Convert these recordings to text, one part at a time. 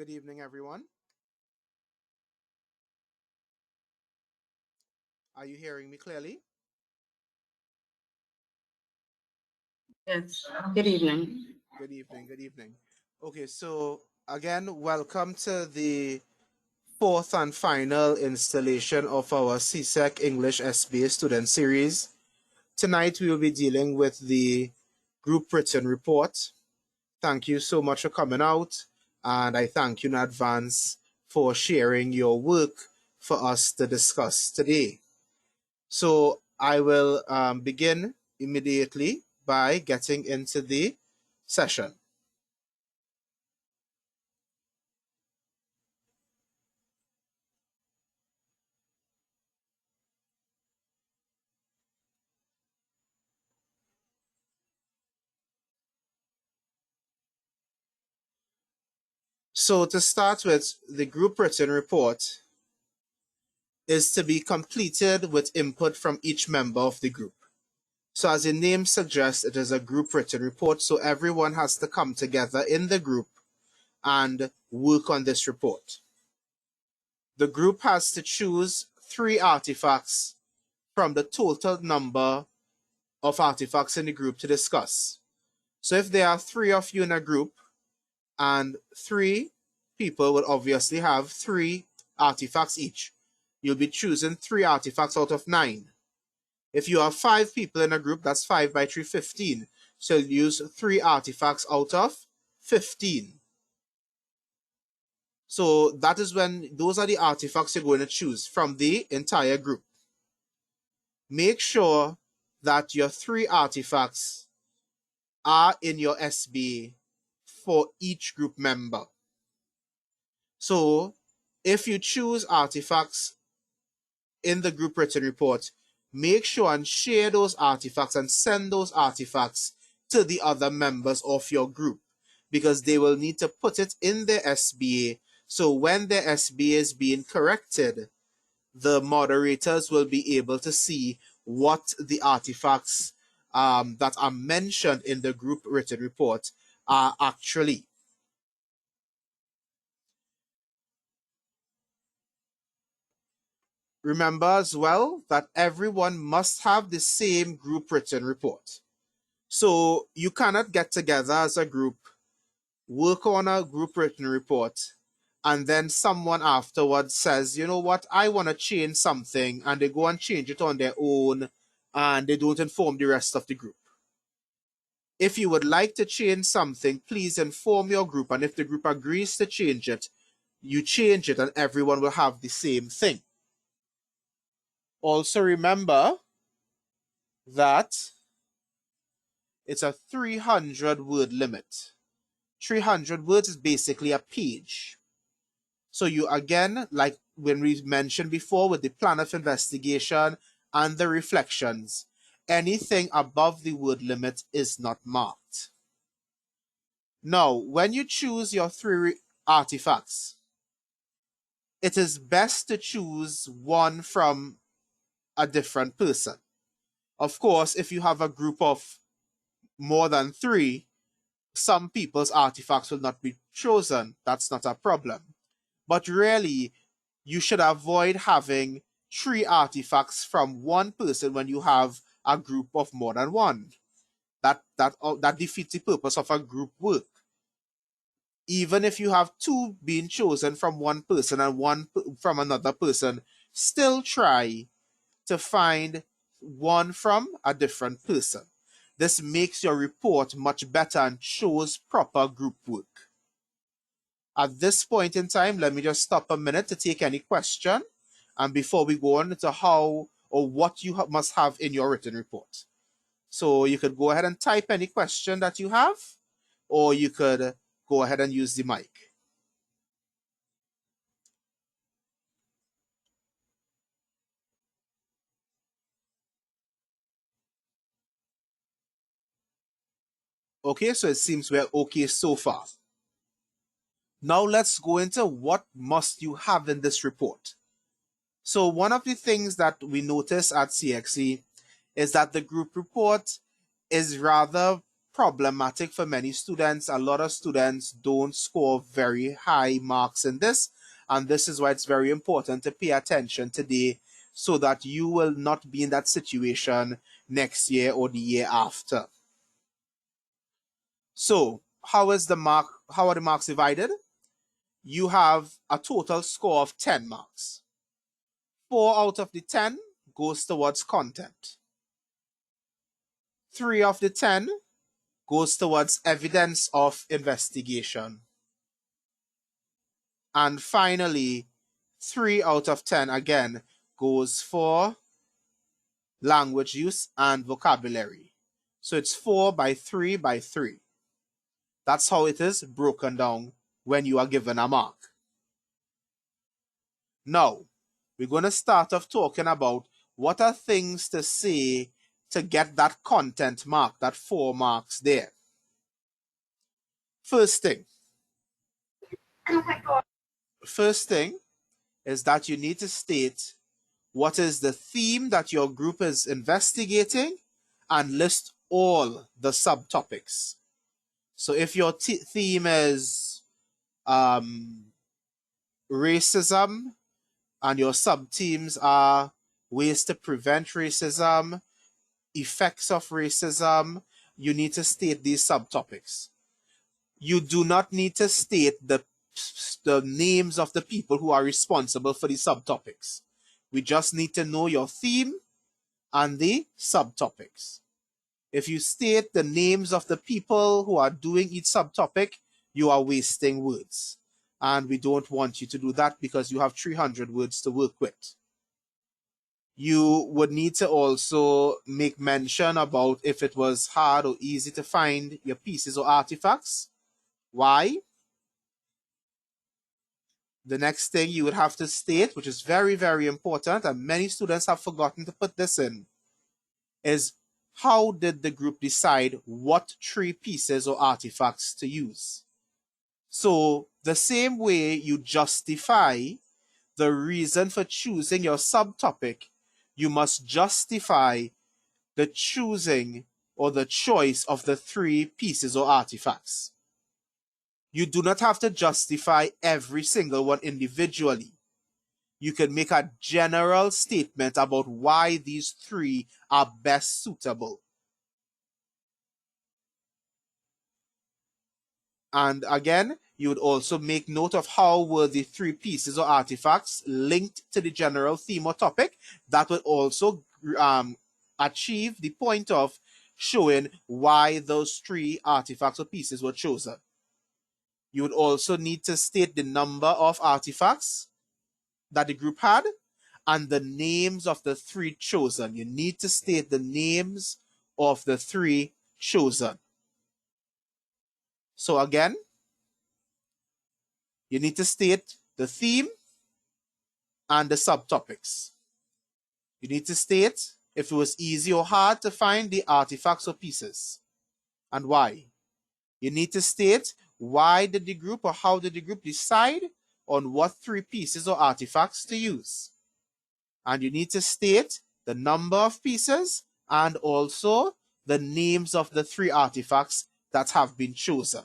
Good evening, everyone. Are you hearing me clearly? Yes, good evening. Good evening, good evening. Okay, so again, welcome to the fourth and final installation of our CSEC English SBA student series. Tonight, we will be dealing with the group written report. Thank you so much for coming out, and I thank you in advance for sharing your work for us to discuss today. So I will begin immediately by getting into the session. So to start with, the group written report is to be completed with input from each member of the group. So as the name suggests, it is a group written report, so everyone has to come together in the group and work on this report. The group has to choose 3 artifacts from the total number of artifacts in the group to discuss. So if there are 3 of you in a group and 3 people will obviously have 3 artifacts each, you'll be choosing 3 artifacts out of 9. If you have 5 people in a group, that's 5 by 3, 15. So you'll use 3 artifacts out of 15. So that is when those are the artifacts you're going to choose from the entire group. Make sure that your 3 artifacts are in your SBA for each group member. So if you choose artifacts in the group written report, make sure and share those artifacts and send those artifacts to the other members of your group, because they will need to put it in their SBA. So when their SBA is being corrected, the moderators will be able to see what the artifacts that are mentioned in the group written report are actually. Remember as well that everyone must have the same group written report. So you cannot get together as a group, work on a group written report, and then someone afterwards says, you know what, I want to change something, and they go and change it on their own, and they don't inform the rest of the group. If you would like to change something, please inform your group, and if the group agrees to change it, you change it, and everyone will have the same thing. Also remember that it's a 300 word limit. 300 words is basically a page. So you again, like when we mentioned before with the plan of investigation and the reflections, anything above the word limit is not marked. Now, when you choose your 3 artifacts, it is best to choose one from a different person. Of course, if you have a group of more than 3, some people's artifacts will not be chosen. That's not a problem. But really, you should avoid having 3 artifacts from one person when you have a group of more than 1. That defeats the purpose of a group work. Even if you have 2 being chosen from one person and 1 from another person, still try to find 1 from a different person. This makes your report much better and shows proper group work. At this point in time, let me just stop a minute to take any question, and before we go on into how or what you must have in your written report. So you could go ahead and type any question that you have, or you could go ahead and use the mic. Okay, so it seems we're okay so far. Now let's go into what must you have in this report. So one of the things that we notice at CXE is that the group report is rather problematic for many students. A lot of students don't score very high marks in this, and this is why it's very important to pay attention today so that you will not be in that situation next year or the year after. So, how are the marks divided? You have a total score of 10 marks. 4 out of the 10 goes towards content. 3 of the 10 goes towards evidence of investigation. And finally, 3 out of 10 again goes for language use and vocabulary. So it's 4 by 3 by 3. That's how it is broken down when you are given a mark. Now, we're going to start off talking about what are things to say to get that content mark, that 4 marks there. First thing is that you need to state what is the theme that your group is investigating and list all the subtopics. So if your theme is racism and your sub-themes are ways to prevent racism, effects of racism, you need to state these subtopics. You do not need to state the names of the people who are responsible for the subtopics. We just need to know your theme and the subtopics. If you state the names of the people who are doing each subtopic, you are wasting words. And we don't want you to do that because you have 300 words to work with. You would need to also make mention about if it was hard or easy to find your pieces or artifacts. Why? The next thing you would have to state, which is very, very important, and many students have forgotten to put this in, is how did the group decide what 3 pieces or artifacts to use? So the same way you justify the reason for choosing your subtopic, you must justify the choosing or the choice of the 3 pieces or artifacts. You do not have to justify every single one individually. You can make a general statement about why these 3 are best suitable. And again, you would also make note of how were the 3 pieces or artifacts linked to the general theme or topic. That would also achieve the point of showing why those 3 artifacts or pieces were chosen. You would also need to state the number of artifacts that the group had and the names of the 3 chosen. You need to state the names of the 3 chosen. So again, you need to state the theme and the subtopics. You need to state if it was easy or hard to find the artifacts or pieces and why. You need to state why did the group or how did the group decide on what 3 pieces or artifacts to use. And you need to state the number of pieces and also the names of the 3 artifacts that have been chosen.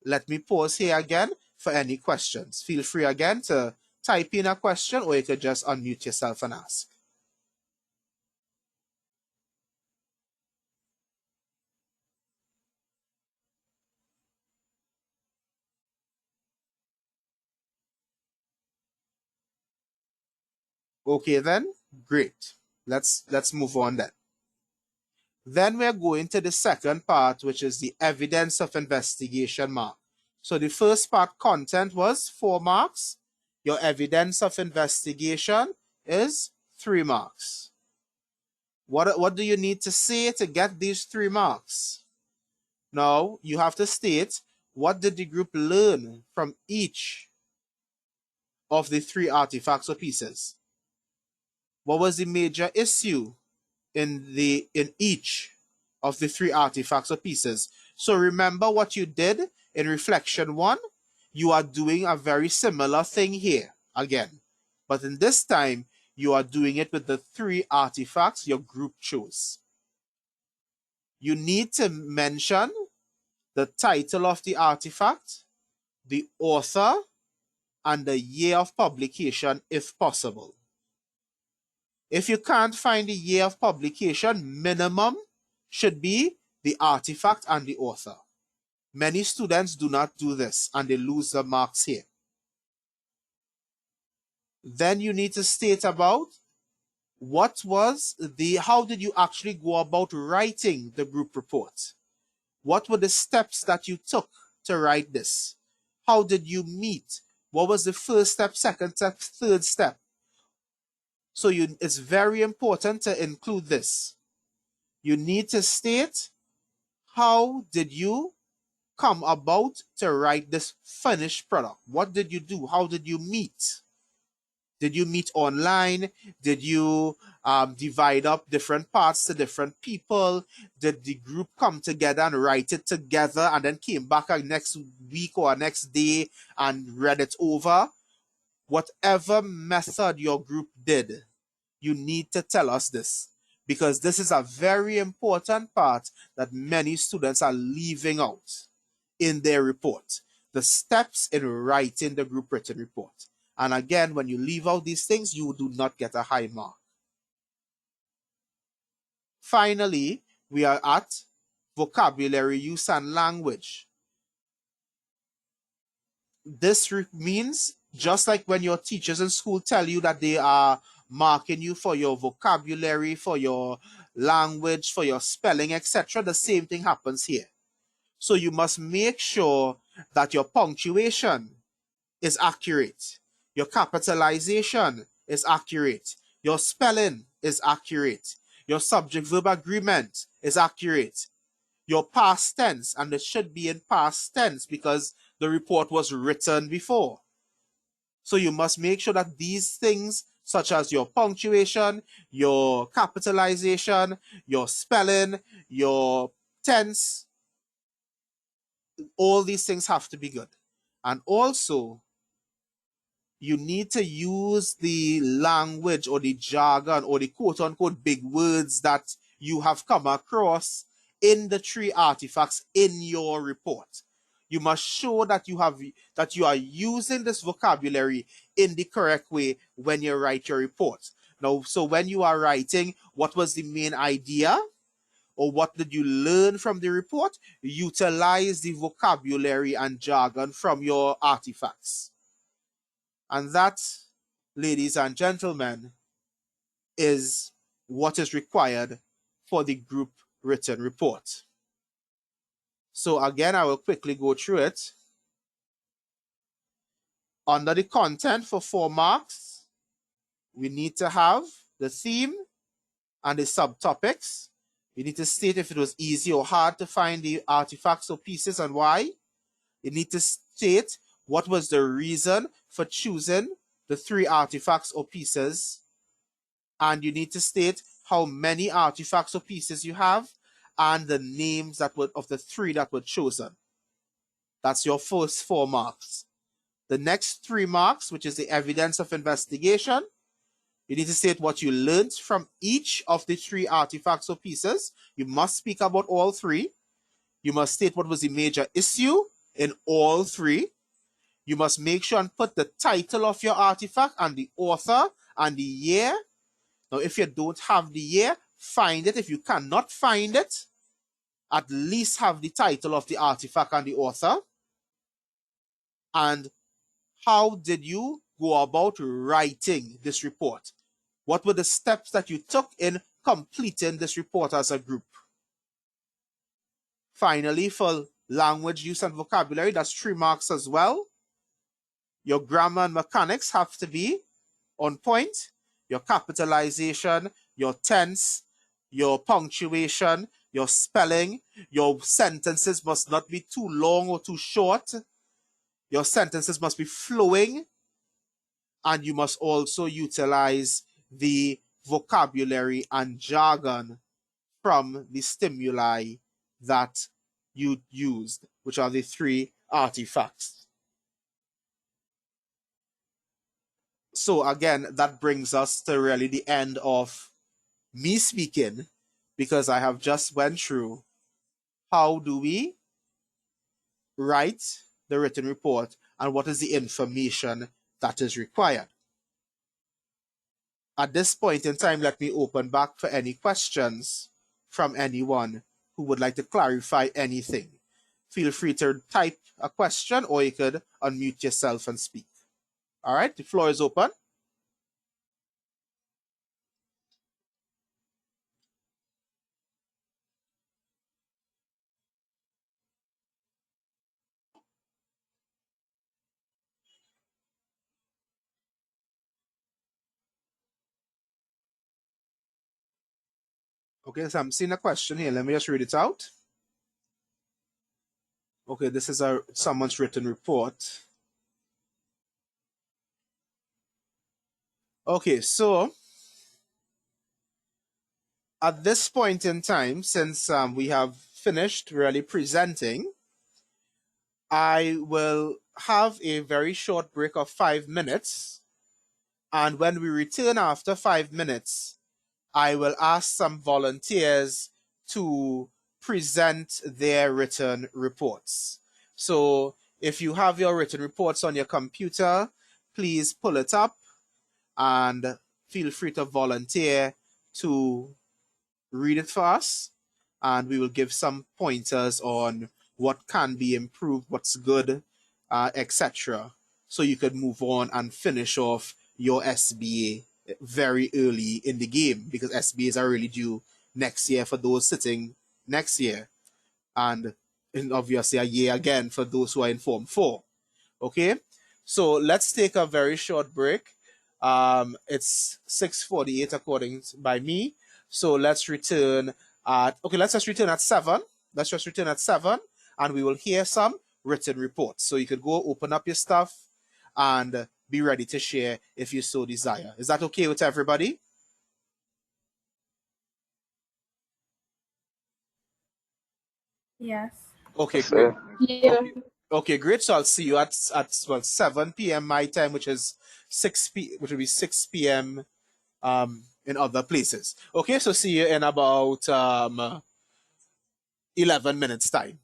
Let me pause here again for any questions. Feel free again to type in a question or you could just unmute yourself and ask. Okay then, great. Let's move on then. Then we're going to the second part, which is the evidence of investigation mark. So the first part, content, was 4 marks. Your evidence of investigation is 3 marks. What do you need to say to get these 3 marks? Now, you have to state what did the group learn from each of the 3 artifacts or pieces. What was the major issue in each of the 3 artifacts or pieces? So remember what you did in reflection 1. You are doing a very similar thing here again, but in this time you are doing it with the 3 artifacts your group chose. You need to mention the title of the artifact, the author, and the year of publication if possible. If you can't find the year of publication, minimum should be the artifact and the author. Many students do not do this and they lose the marks here. Then you need to state about how did you actually go about writing the group report? What were the steps that you took to write this? How did you meet? What was the first step, second step, third step? So it's very important to include this. You need to state how did you come about to write this finished product? What did you do? How did you meet? Did you meet online? Did you divide up different parts to different people? Did the group come together and write it together and then came back next week or next day and read it over? Whatever method your group did, you need to tell us this, because this is a very important part that many students are leaving out in their report. The steps in writing the group written report. And again, when you leave out these things, you do not get a high mark. Finally, we are at vocabulary use and language. This means, just like when your teachers in school tell you that they are marking you for your vocabulary, for your language, for your spelling, etc., the same thing happens here. So you must make sure that your punctuation is accurate. Your capitalization is accurate. Your spelling is accurate. Your subject-verb agreement is accurate. Your past tense, and it should be in past tense because the report was written before. So you must make sure that these things, such as your punctuation, your capitalization, your spelling, your tense, all these things have to be good. And also, you need to use the language or the jargon or the quote-unquote big words that you have come across in the 3 artifacts in your report. You must show that you are using this vocabulary in the correct way when you write your report. Now, so when you are writing, what was the main idea? Or what did you learn from the report? Utilize the vocabulary and jargon from your artifacts. And that, ladies and gentlemen, is what is required for the group written report. So again, I will quickly go through it. Under the content for 4 marks, we need to have the theme and the subtopics. You need to state if it was easy or hard to find the artifacts or pieces and why. You need to state what was the reason for choosing the 3 artifacts or pieces. And you need to state how many artifacts or pieces you have and the names of the 3 that were chosen. That's your first 4 marks. The next 3 marks, which is the evidence of investigation, you need to state what you learned from each of the 3 artifacts or pieces. You must speak about all 3. You must state what was the major issue in all 3. You must make sure and put the title of your artifact and the author and the year. Now, if you don't have the year, find it. If you cannot find it, at least have the title of the artifact and the author. And how did you go about writing this report? What were the steps that you took in completing this report as a group? Finally, for language use and vocabulary, that's 3 marks as well. Your grammar and mechanics have to be on point. Your capitalization, your tense, your punctuation, your spelling, your sentences must not be too long or too short. Your sentences must be flowing. And you must also utilize the vocabulary and jargon from the stimuli that you used, which are the 3 artifacts. So again, that brings us to really the end of me speaking, because I have just went through how do we write the written report and what is the information that is required. At this point in time, let me open back for any questions from anyone who would like to clarify anything. Feel free to type a question or you could unmute yourself and speak. All right, the floor is open. Okay, so I'm seeing a question here. Let me just read it out. Okay, this is someone's written report. Okay, so at this point in time, since we have finished really presenting, I will have a very short break of 5 minutes. And when we return after 5 minutes, I will ask some volunteers to present their written reports. So if you have your written reports on your computer, please pull it up and feel free to volunteer to read it for us. And we will give some pointers on what can be improved, what's good, etc. So you could move on and finish off your SBA very early in the game, because SBAs are really due next year for those sitting next year, and obviously a year again for those who are in Form 4. Okay, so let's take a very short break. It's 6:48 according by me. So let's return let's just return at 7. Let's just return at 7 and we will hear some written reports. So you could go open up your stuff and be ready to share if you so desire. Is that okay with everybody? Yes. Okay, Yes, great. sir. Yeah. Okay, great. So I'll see you at 7 p.m. my time, which is which will be 6 p.m. In other places. Okay, so see you in about 11 minutes time.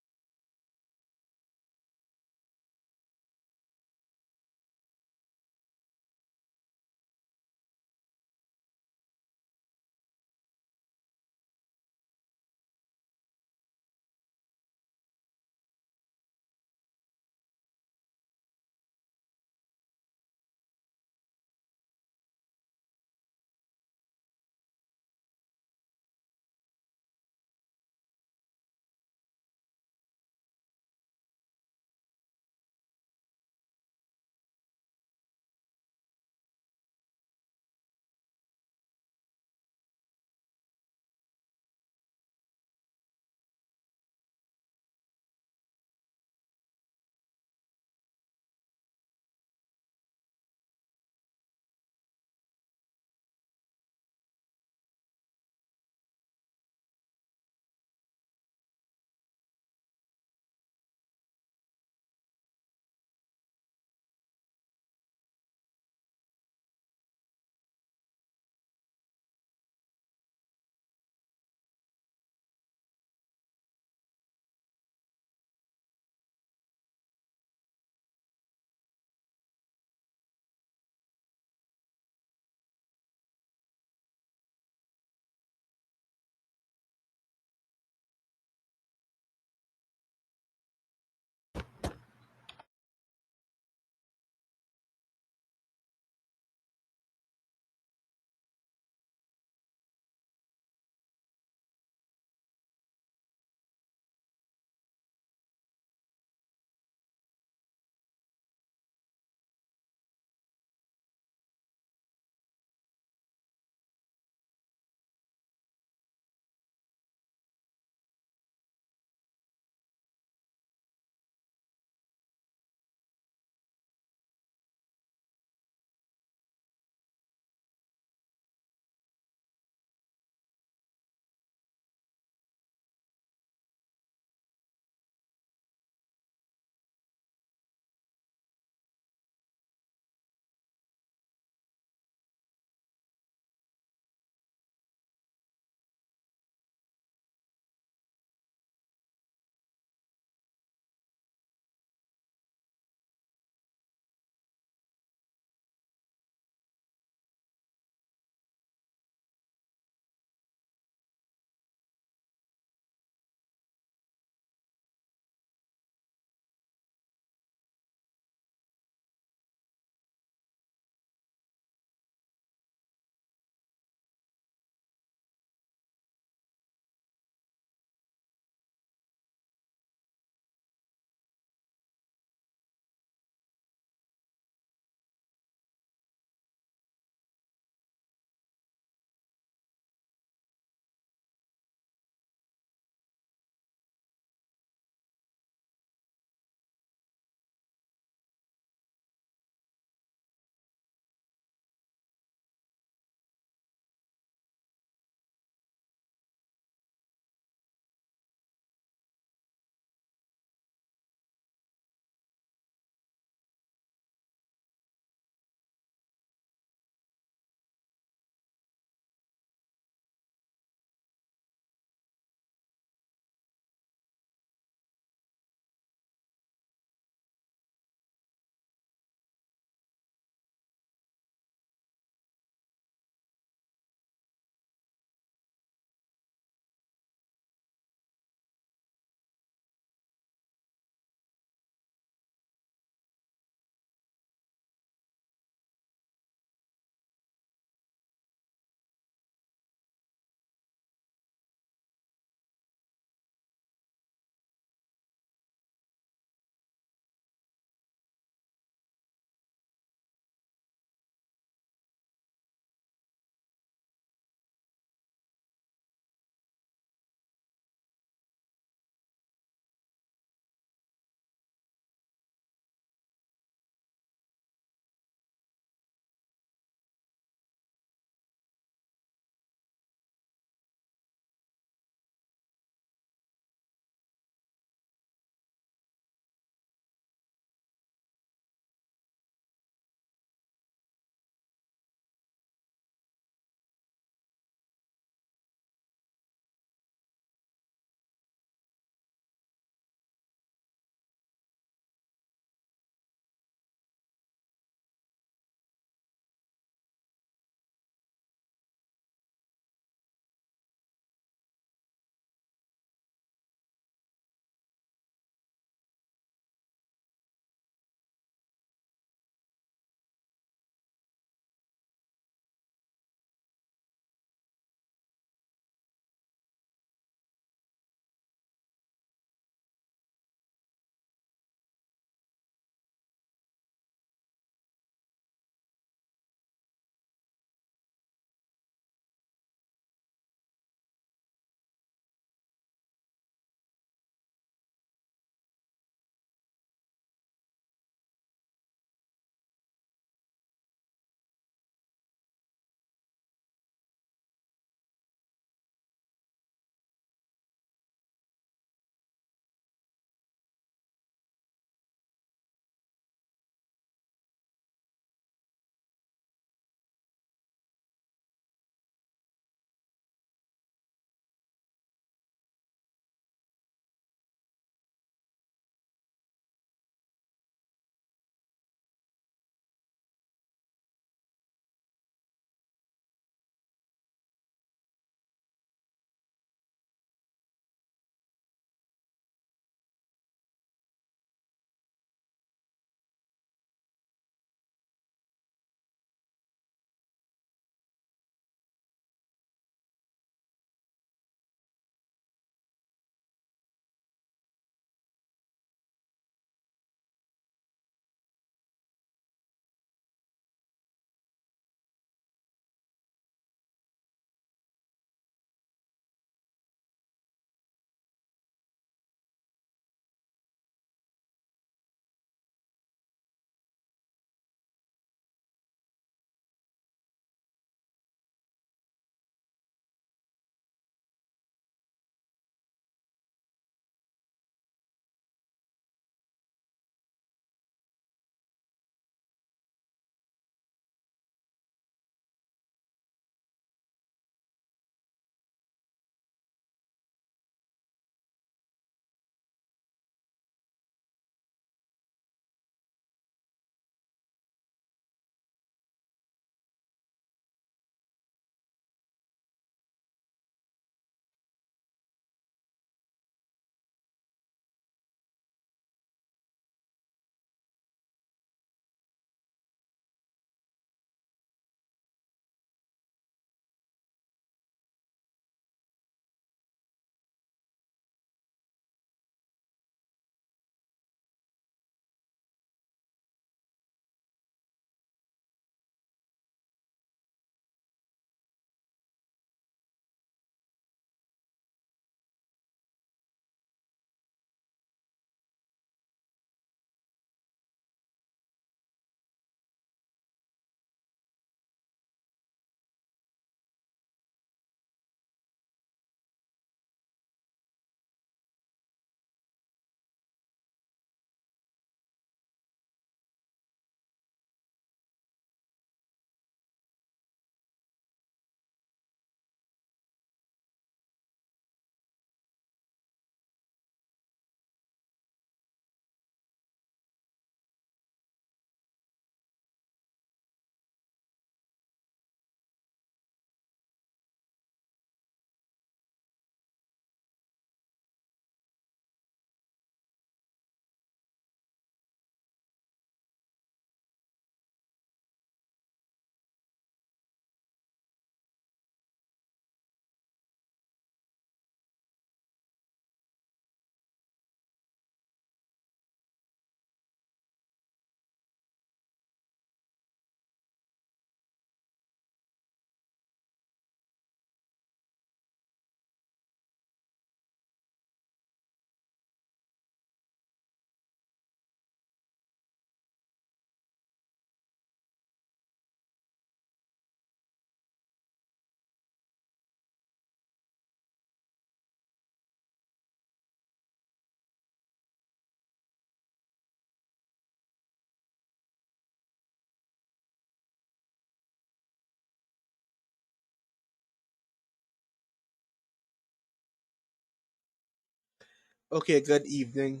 Okay, good evening.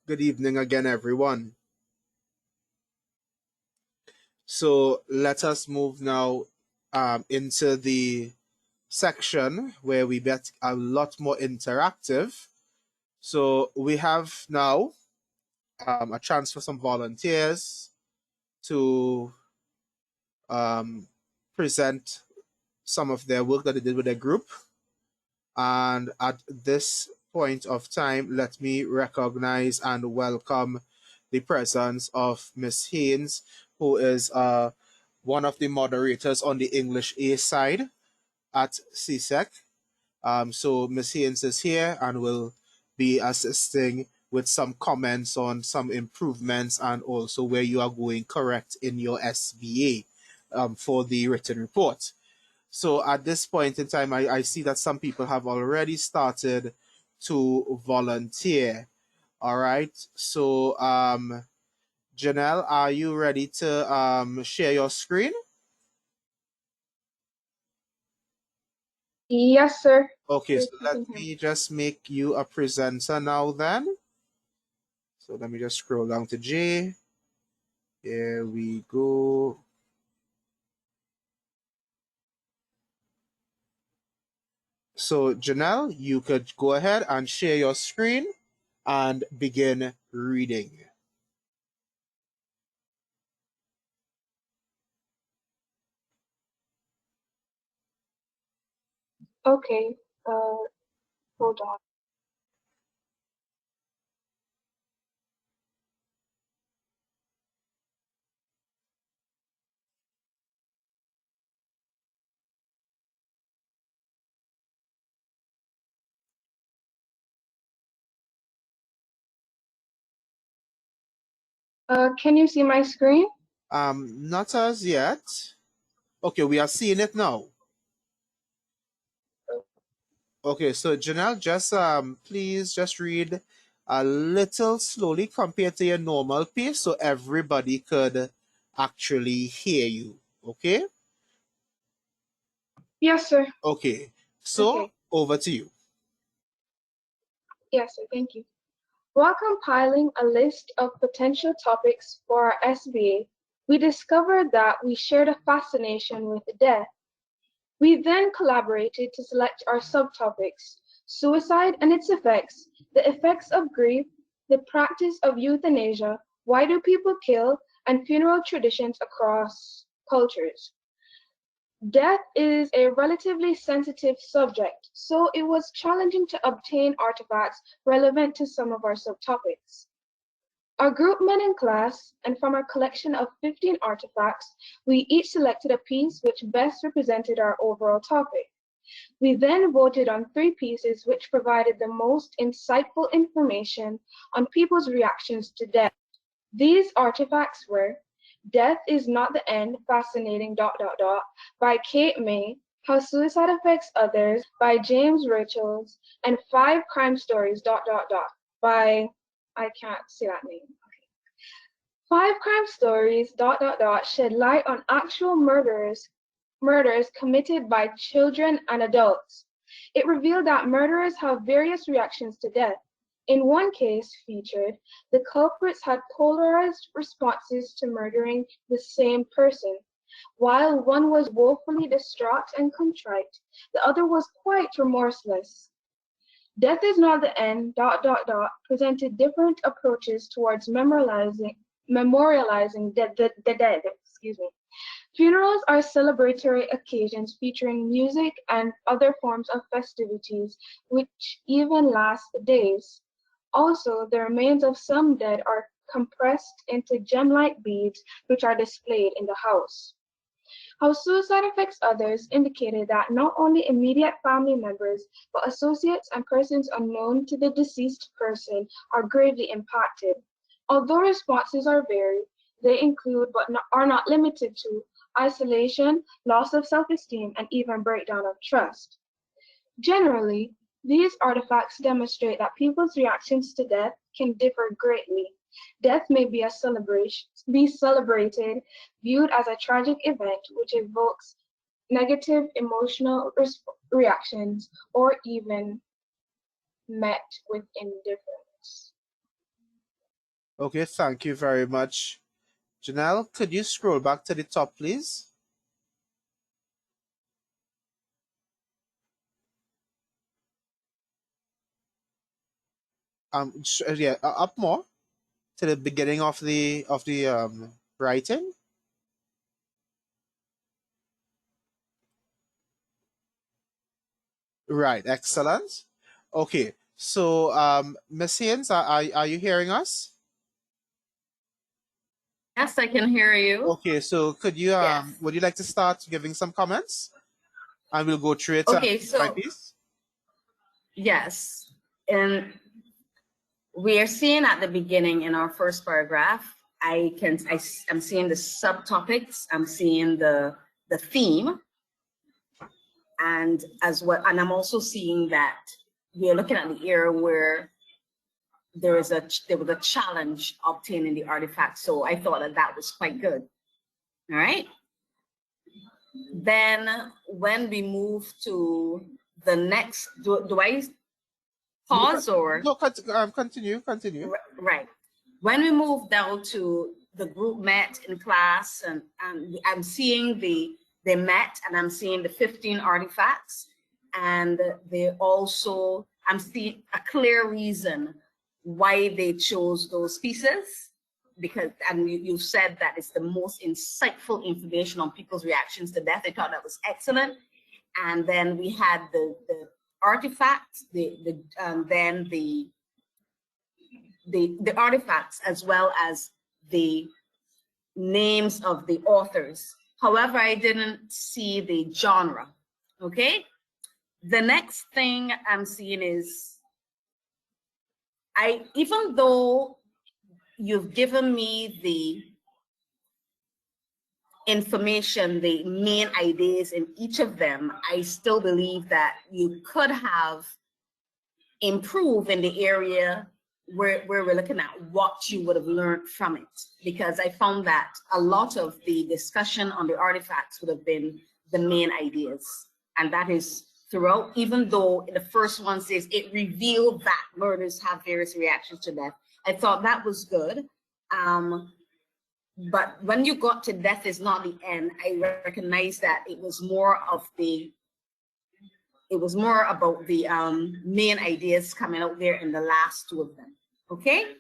Good evening again, everyone. So let us move now into the section where we get a lot more interactive. So we have now a chance for some volunteers to present some of their work that they did with their group. And at this point of time, let me recognize and welcome the presence of Miss Haynes, who is one of the moderators on the English A side at CSEC. So Miss Haynes is here and will be assisting with some comments on some improvements and also where you are going correct in your SBA for the written report. So at this point in time, I see that some people have already started to volunteer. All right. So Janelle, are you ready to share your screen? Yes, sir. Okay, Yes, so you let can hear me. me just make you a presenter now then. So let me just scroll down to J. Here we go. So Janelle, you could go ahead and share your screen and begin reading. Okay, hold on. Can you see my screen? Not as yet. Okay, we are seeing it now. Okay, so Janelle, just please just read a little slowly compared to your normal pace so everybody could actually hear you. Okay? Yes, sir. Okay. So Okay. over to you. Yes, sir. Thank you. While compiling a list of potential topics for our SBA, we discovered that we shared a fascination with death. We then collaborated to select our subtopics: suicide and its effects, the effects of grief, the practice of euthanasia, why do people kill, and funeral traditions across cultures. Death is a relatively sensitive subject, so it was challenging to obtain artifacts relevant to some of our subtopics. Our group met in class, and from our collection of 15 artifacts, we each selected a piece which best represented our overall topic. We then voted on 3 pieces which provided the most insightful information on people's reactions to death. These artifacts were Death is Not the End, Fascinating ... by Kate May, How Suicide Affects Others by James Richards, and 5 Crime Stories ... by, I can't say that name. 5 Crime Stories ... shed light on actual murders committed by children and adults. It revealed that murderers have various reactions to death. In one case featured, the culprits had polarized responses to murdering the same person. While one was woefully distraught and contrite, the other was quite remorseless. Death is Not the End ... presented different approaches towards memorializing the dead. Funerals are celebratory occasions featuring music and other forms of festivities which even last days. Also, the remains of some dead are compressed into gem-like beads which are displayed in the house. How Suicide Affects Others indicated that not only immediate family members, but associates and persons unknown to the deceased person are gravely impacted. Although responses are varied, they include but are not limited to isolation, loss of self-esteem, and even breakdown of trust. Generally, these artifacts demonstrate that people's reactions to death can differ greatly. Death may be celebrated, viewed as a tragic event which evokes negative emotional reactions, or even met with indifference. Okay, thank you very much. Janelle, could you scroll back to the top, please? Yeah, up more to the beginning of the writing. Right, excellent. Okay, so Miss Haynes, are you hearing us? Yes, I can hear you. Okay, so could you Yes. would you like to start giving some comments? And we'll go through it Okay, piece by so piece. yes, and we are seeing at the beginning in our first paragraph, I'm seeing the subtopics, I'm seeing the theme, and as well, and I'm also seeing that we are looking at the era where there was a challenge obtaining the artifact. So I thought that was quite good. All right. Then when we move to the next, do I pause or? No, continue. Right. When we move down to the group met in class, and I'm seeing they met, and I'm seeing the 15 artifacts, and they also, I'm seeing a clear reason why they chose those pieces, because, and you said that it's the most insightful information on people's reactions to death. I thought that was excellent. And then we had the artifacts, then the artifacts, as well as the names of the authors. However, I didn't see the genre. Okay. The next thing I'm seeing is, even though you've given me the information, the main ideas in each of them, I still believe that you could have improved in the area where we're looking at what you would have learned from it. Because I found that a lot of the discussion on the artifacts would have been the main ideas. And that is throughout, even though the first one says it revealed that learners have various reactions to death. I thought that was good. But when you got to death is not the end, I recognize that it was more about the main ideas coming out there in the last two of them. Okay,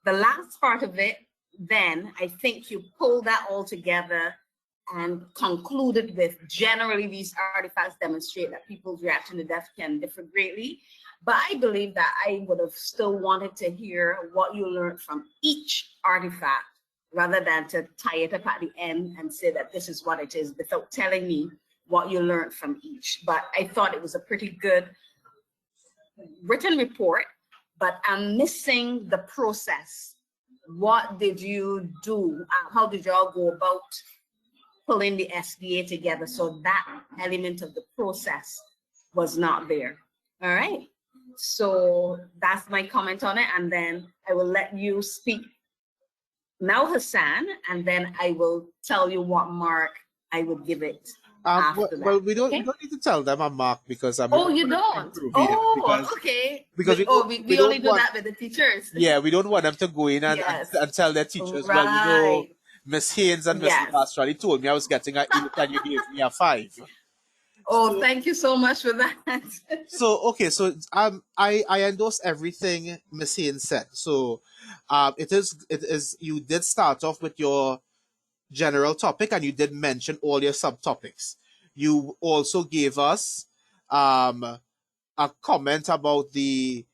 the last part of it, then I think you pulled that all together and concluded with, generally these artifacts demonstrate that people's reaction to death can differ greatly. But I believe that I would have still wanted to hear what you learned from each artifact, rather than to tie it up at the end and say that this is what it is without telling me what you learned from each. But I thought it was a pretty good written report, but I'm missing the process. What did you do? How did y'all go about pulling the SBA together? So that element of the process was not there. All right. So that's my comment on it. And then I will let you speak now, Hassan, and then I will tell you what mark I would give it after well, that. we don't need to tell them a mark because Oh, you don't? Oh, okay. Because we only do that with the teachers. Yeah, we don't want them to go in and, Yes. and tell their teachers, Right. well, Miss Haynes and Miss Yes. Lastral told me I was getting an 8 and you gave me a 5. Oh, thank you so much for that. So okay, so I endorse everything Miss Haynes said. So it is you did start off with your general topic and you did mention all your subtopics. You also gave us a comment about the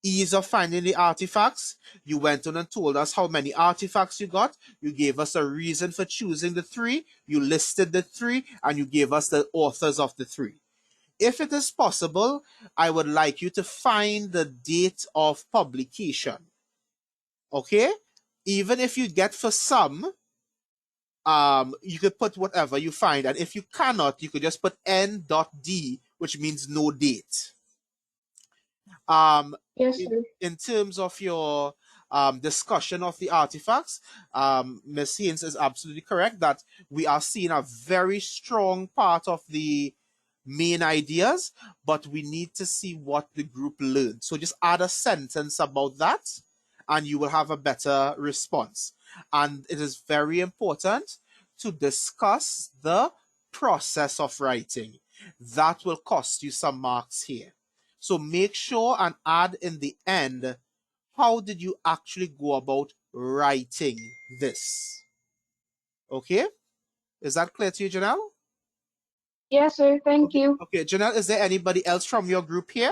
ease of finding the artifacts. You went on and told us how many artifacts you got. You gave us a reason for choosing the 3. You listed the 3 and you gave us the authors of the 3. If it is possible, I would like you to find the date of publication. Okay? Even if you get for some, you could put whatever you find. And if you cannot, you could just put N.D, which means no date. Yes, sir. In terms of your discussion of the artifacts, Ms. Haynes is absolutely correct that we are seeing a very strong part of the main ideas, but we need to see what the group learned. So just add a sentence about that and you will have a better response. And it is very important to discuss the process of writing. That will cost you some marks here. So make sure and add in the end, how did you actually go about writing this? Okay? Is that clear to you, Janelle? Yes, sir. Thank you. Okay, Janelle, is there anybody else from your group here?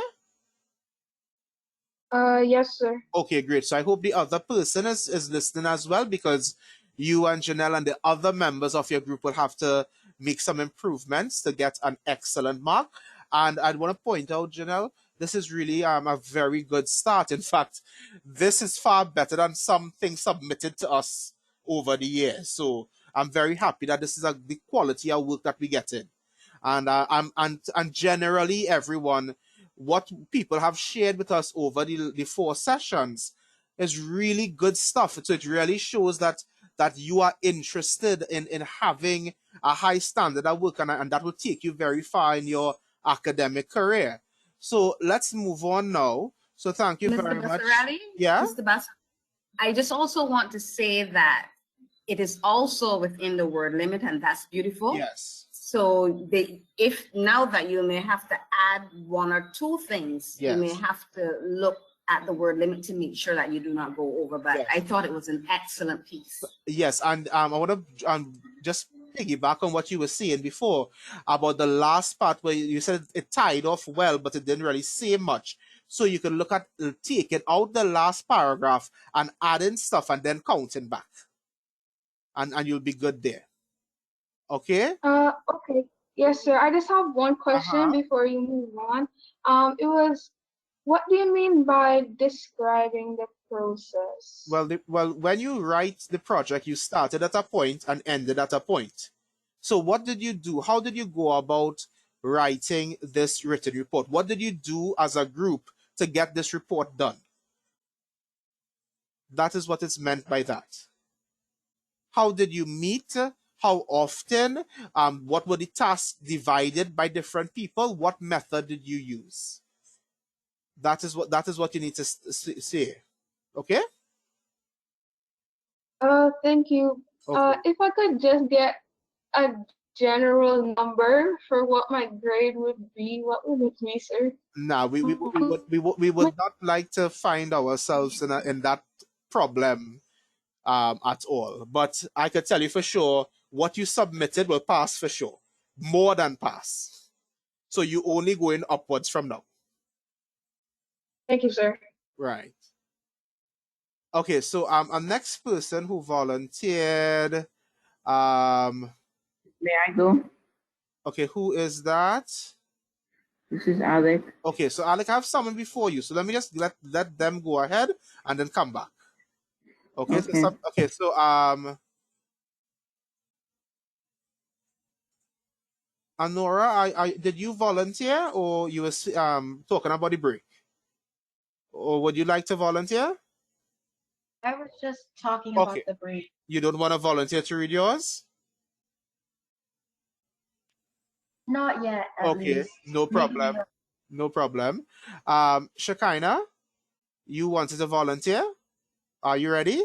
Yes, sir. Okay, great. So I hope the other person is listening as well, because you and Janelle and the other members of your group will have to make some improvements to get an excellent mark. And I'd want to point out, Janelle, this is really a very good start. In fact, this is far better than something submitted to us over the years. So I'm very happy that this is the quality of work that we get in. And and generally everyone, what people have shared with us over the 4 sessions is really good stuff. So it really shows that you are interested in having a high standard of work, and that will take you very far in your academic career. So let's move on now. So thank you Mr. very much. Basarelli? Yeah. Mr. Bass, I just also want to say that it is also within the word limit, and that's beautiful. Yes. So if now that you may have to add 1 or 2 things, Yes. you may have to look at the word limit to make sure that you do not go over. But Yes. I thought it was an excellent piece. Yes, and I want to just piggyback on what you were saying before about the last part where you said it tied off well, but it didn't really say much. So you can look at taking out the last paragraph and adding stuff and then counting back, and you'll be good there. Okay. Okay. Yes, sir. I just have one question Uh-huh. before you move on. It was, what do you mean by describing the process? Well, when you write the project, you started at a point and ended at a point. So what did you do? How did you go about writing this written report? What did you do as a group to get this report done? That is what is meant by that. How did you meet? How often? What were the tasks divided by different people? What method did you use? That is what you need to say. Okay? Thank you. Okay. If I could just get a general number for what my grade would be, what would it be, sir? Now we would not like to find ourselves in that problem at all. But I could tell you for sure what you submitted will pass for sure, more than pass. So you only going upwards from now. Thank you, sir. Right. Okay. So our next person who volunteered. May I go? Okay. Who is that? This is Alec. Okay. So Alec, I have someone before you. So let me just let them go ahead and then come back. Okay. Okay. So Anora, I did you volunteer, or you were talking about the break? Or would you like to volunteer? I was just talking Okay. about the break. You don't want to volunteer to read yours? Not yet, at Okay, least. no Maybe problem. later. No problem. Shekinah, you wanted to volunteer? Are you ready?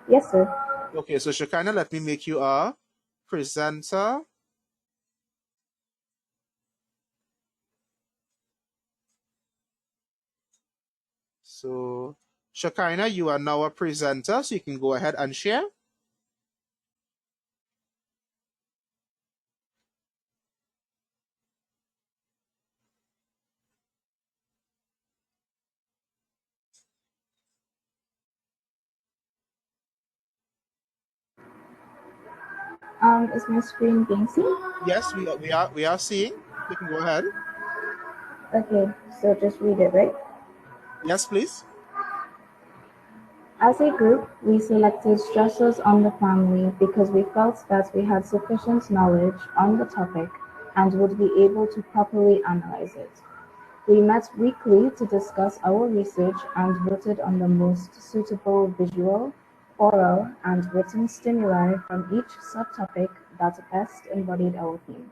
Yes, sir. Okay, so Shekinah, let me make you a presenter. So, Shekinah, you are now a presenter, so you can go ahead and share. Is my screen being seen? Yes, we are seeing. You can go ahead. Okay, so just read it, right? Yes, please. As a group, we selected stressors on the family because we felt that we had sufficient knowledge on the topic and would be able to properly analyze it. We met weekly to discuss our research and voted on the most suitable visual, oral, and written stimuli from each subtopic that best embodied our theme.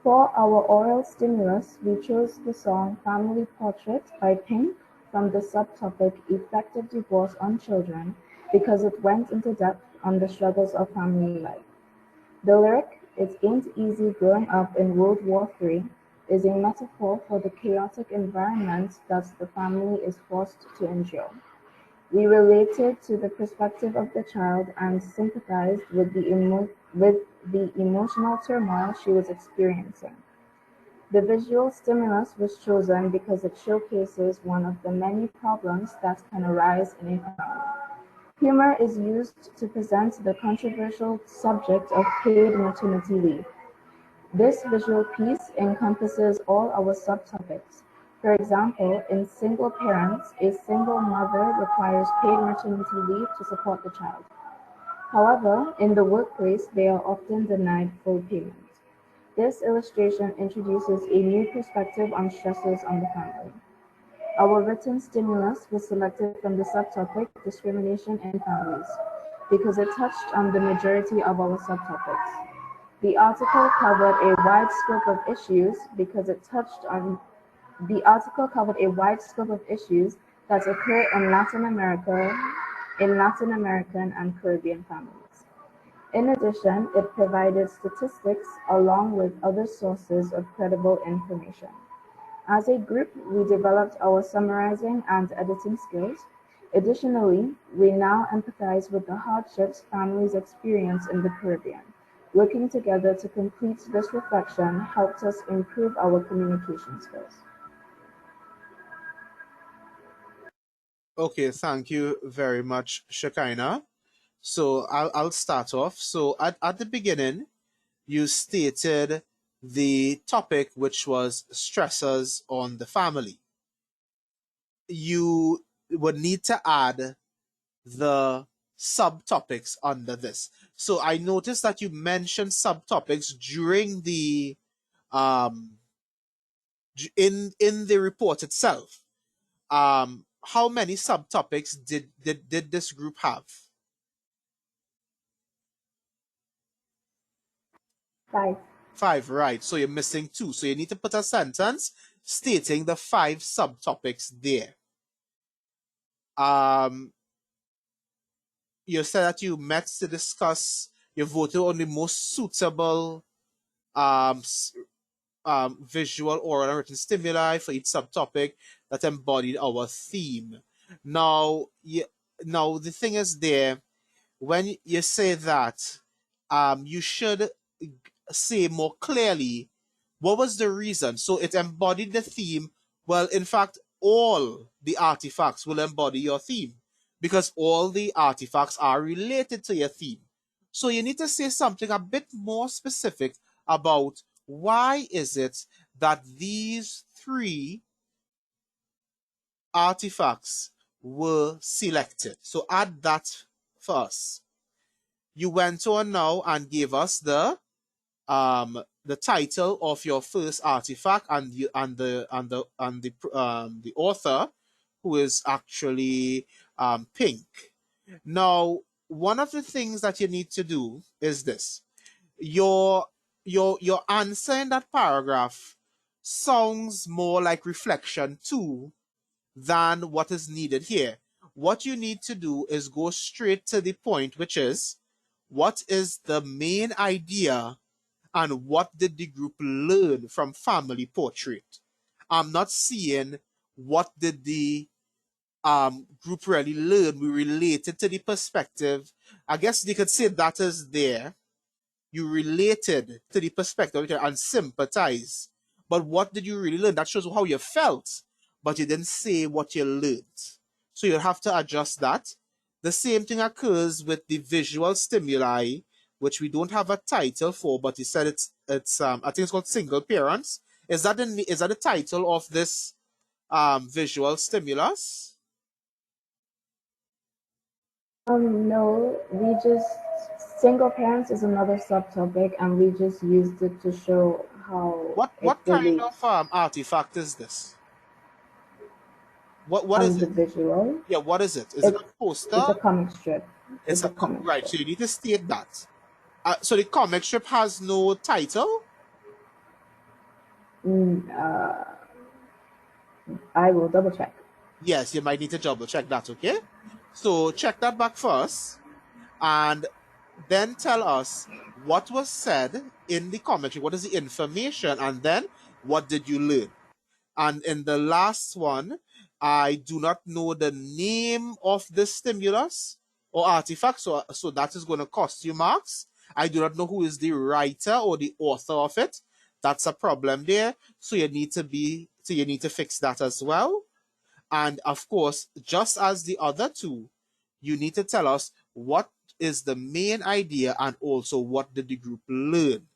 For our oral stimulus, we chose the song Family Portrait by Pink from the subtopic Effective Divorce on Children because it went into depth on the struggles of family life. The lyric, "It ain't easy growing up in World War III," is a metaphor for the chaotic environment that the family is forced to endure. We related to the perspective of the child and sympathized with the emotional turmoil she was experiencing. The visual stimulus was chosen because it showcases one of the many problems that can arise in a family. Humor is used to present the controversial subject of paid maternity leave. This visual piece encompasses all our subtopics. For example, in single parents, a single mother requires paid maternity leave to support the child. However, in the workplace, they are often denied full payment. This illustration introduces a new perspective on stresses on the family. Our written stimulus was selected from the subtopic Discrimination in Families because it touched on the majority of our subtopics. The article covered a wide scope of issues because it touched on the article covered a wide scope of issues that occur in Latin American and Caribbean families. In addition, it provided statistics along with other sources of credible information. As a group, we developed our summarizing and editing skills. Additionally, we now empathize with the hardships families experience in the Caribbean. Working together to complete this reflection helped us improve our communication skills. Okay, thank you very much, Shekinah. So I'll start off. So at the beginning, you stated the topic, which was stressors on the family. You would need to add the subtopics under this. So I noticed that you mentioned subtopics during the um in the report itself. How many subtopics did this group have? 5. 5, right. So you're missing 2. So you need to put a sentence stating the 5 subtopics there. You said that you met to discuss, you voted on the most suitable um, visual, oral, and written stimuli for each subtopic that embodied our theme. Now, now the thing is there, when you say that, you should say more clearly what was the reason. So it embodied the theme. Well, in fact, all the artifacts will embody your theme because all the artifacts are related to your theme. So you need to say something a bit more specific about why is it that these 3 artifacts were selected. So add that first. You went on now and gave us the title of your first artifact and the author, who is actually Pink. Now, one of the things that you need to do is this: your answer in that paragraph sounds more like reflection 2 than what is needed here. What you need to do is go straight to the point, which is what is the main idea and what did the group learn from Family Portrait. I'm not seeing what did the group really learn. We related to the perspective. I guess they could say that is there. You related to the perspective and sympathize. But what did you really learn? That shows how you felt, but you didn't say what you learned. So you'll have to adjust that. The same thing occurs with the visual stimuli, which we don't have a title for, but you said it's I think it's called Single Parents. Is that the title of this visual stimulus? No, single parents is another subtopic, and we just used it to show how it What kind relates of artifact is this? What is on the it? visual. Yeah, what is it? Is it It's a poster? it's a comic strip. It's It's a a comic right. strip. So you need to state that. So the comic strip has no title? I will double check. Yes, you might need to double check that, okay? So check that back first, and then tell us what was said in the commentary, what is the information, and then what did you learn? And in the last one, I do not know the name of the stimulus or artifact, so that is going to cost you marks. I do not know who is the writer or the author of it. That's a problem there. So you need to fix that as well. And of course, just as the other two, you need to tell us what is the main idea and also what did the group learn.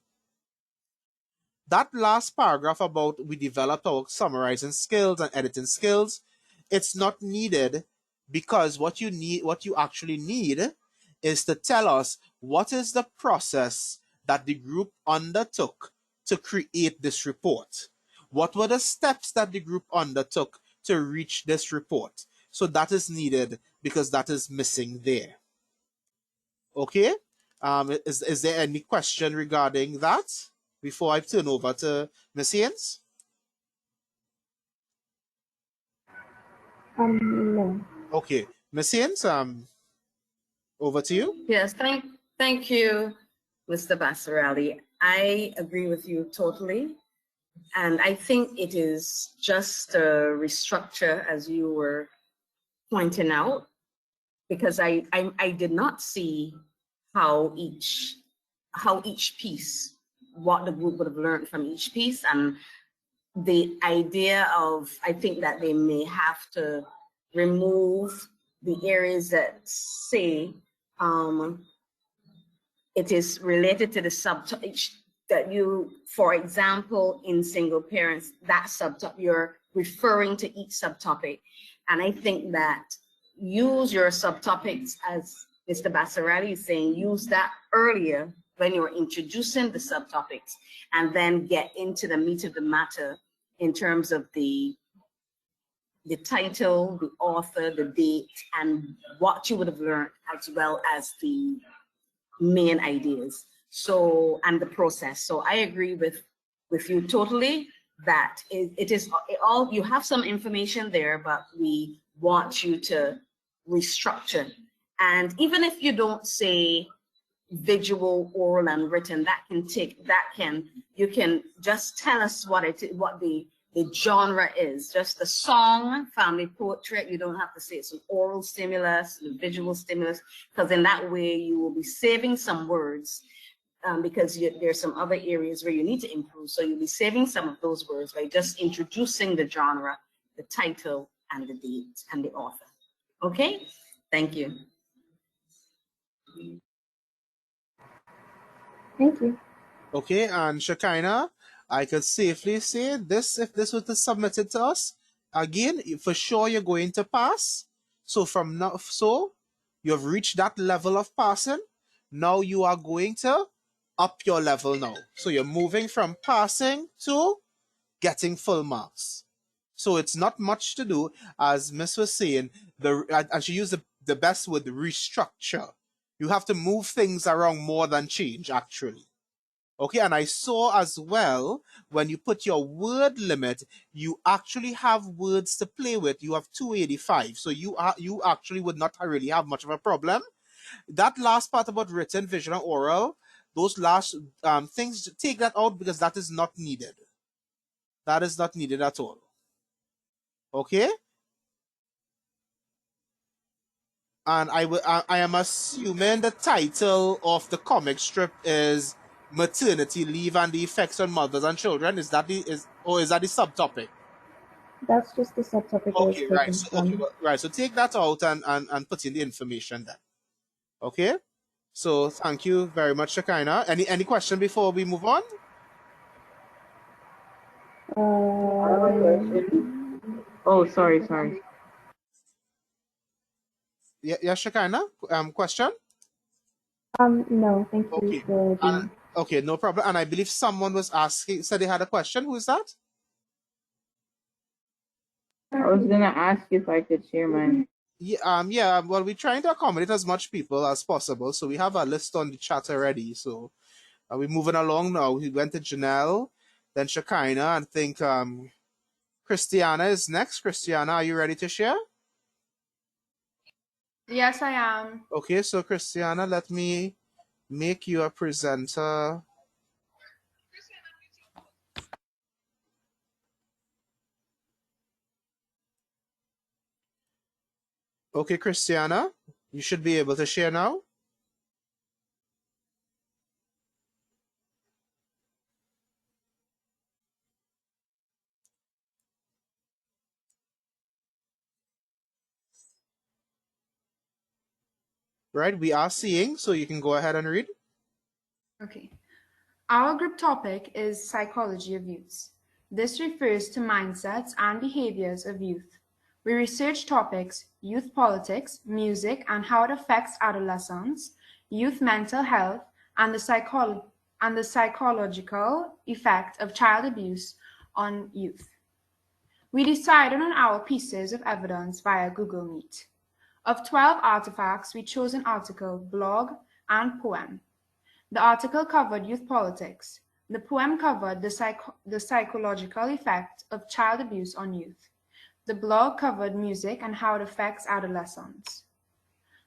That last paragraph about we developed our summarizing skills and editing skills, it's not needed because what you actually need is to tell us what is the process that the group undertook to create this report. What were the steps that the group undertook to reach this report? So that is needed because that is missing there. Okay? Is there any question regarding that before I turn over to Ms. Haynes? No. Okay, Ms. Haynes, over to you. Yes, thank you, Mr. Bassarelli. I agree with you totally. And I think it is just a restructure, as you were pointing out, because I did not see how each piece, what the group would have learned from each piece. And the idea of, I think that they may have to remove the areas that say it is related to the subtopic that you, for example, in single parents, that subtopic, you're referring to each subtopic. And I think that use your subtopics, as Mr. Bassarelli is saying, use that earlier when you're introducing the subtopics, and then get into the meat of the matter in terms of the title, the author, the date, and what you would have learned, as well as the main ideas. So, and the process. So I agree with you totally that it all, you have some information there, but we want you to restructure. And even if you don't say visual, oral, and written, you can just tell us what the genre is. Just the song, family portrait. You don't have to say it's an oral stimulus, a visual stimulus, because in that way you will be saving some words, because there's some other areas where you need to improve. So you'll be saving some of those words by just introducing the genre, the title, and the date, and the author. Okay? Thank you. Thank you. Okay, and Shekinah, I could safely say this, if this was submitted to us, again, for sure you're going to pass. So from now, so you've reached that level of passing. Now you are going to up your level now. So you're moving from passing to getting full marks. So it's not much to do, as Miss was saying, and she used the best word, restructure. You have to move things around more than change, actually. Okay, and I saw as well, when you put your word limit, you actually have words to play with. You have 285, so you actually would not really have much of a problem. That last part about written, visual, and oral, those last things, take that out because that is not needed. That is not needed at all. Okay? And I am assuming the title of the comic strip is Maternity Leave and the Effects on Mothers and Children. Is that the subtopic? That's just the subtopic I was Okay, right. taken So from. right. So take that out and put in the information then. Okay? So thank you very much, Shekinah. Any question before we move on? Oh, sorry. Yeah, Shekinah? Question? No, thank you Okay. for the... Okay, no problem. And I believe someone was asking, said they had a question. Who is that? I was gonna ask if I could share mine. Yeah, well, we're trying to accommodate as much people as possible. So we have a list on the chat already. So we're moving along now. We went to Janelle, then Shekinah, and think Christiana is next. Christiana, are you ready to share? Yes, I am. Okay, so Christiana, let me make you a presenter. Okay, Christiana, you should be able to share now. Right, we are seeing, so you can go ahead and read. Okay. Our group topic is psychology of youth. This refers to mindsets and behaviors of youth. We research topics youth politics, music and how it affects adolescents, youth mental health, and the psychological effect of child abuse on youth. We decided on our pieces of evidence via Google Meet. Of 12 artifacts, we chose an article, blog, and poem. The article covered youth politics. The poem covered the psychological effect of child abuse on youth. The blog covered music and how it affects adolescents.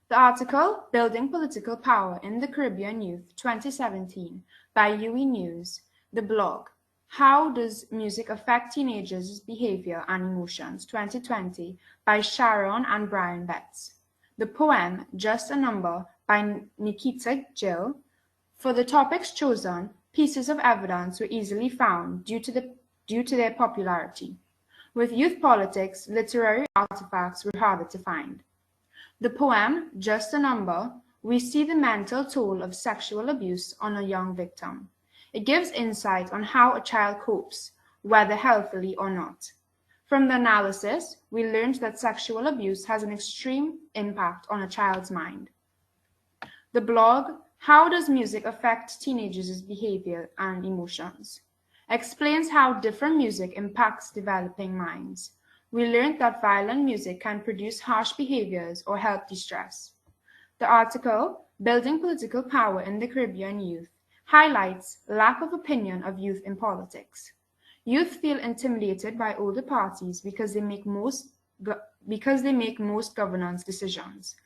The article, Building Political Power in the Caribbean Youth 2017 by UE News. The blog, How Does Music Affect Teenagers' Behavior and Emotions 2020 by Sharon and Brian Betts. The poem, Just a Number by Nikita Jill. For the topics chosen, pieces of evidence were easily found due to their popularity. With youth politics, literary artifacts were harder to find. The poem, Just a Number, we see the mental toll of sexual abuse on a young victim. It gives insight on how a child copes, whether healthily or not. From the analysis, we learned that sexual abuse has an extreme impact on a child's mind. The blog, How Does Music Affect Teenagers' Behavior and Emotions? Explains how different music impacts developing minds. We learned that violent music can produce harsh behaviors or help de-stress. The article, Building Political Power in the Caribbean Youth, highlights lack of opinion of youth in politics. Youth feel intimidated by older parties because they make most governance decisions.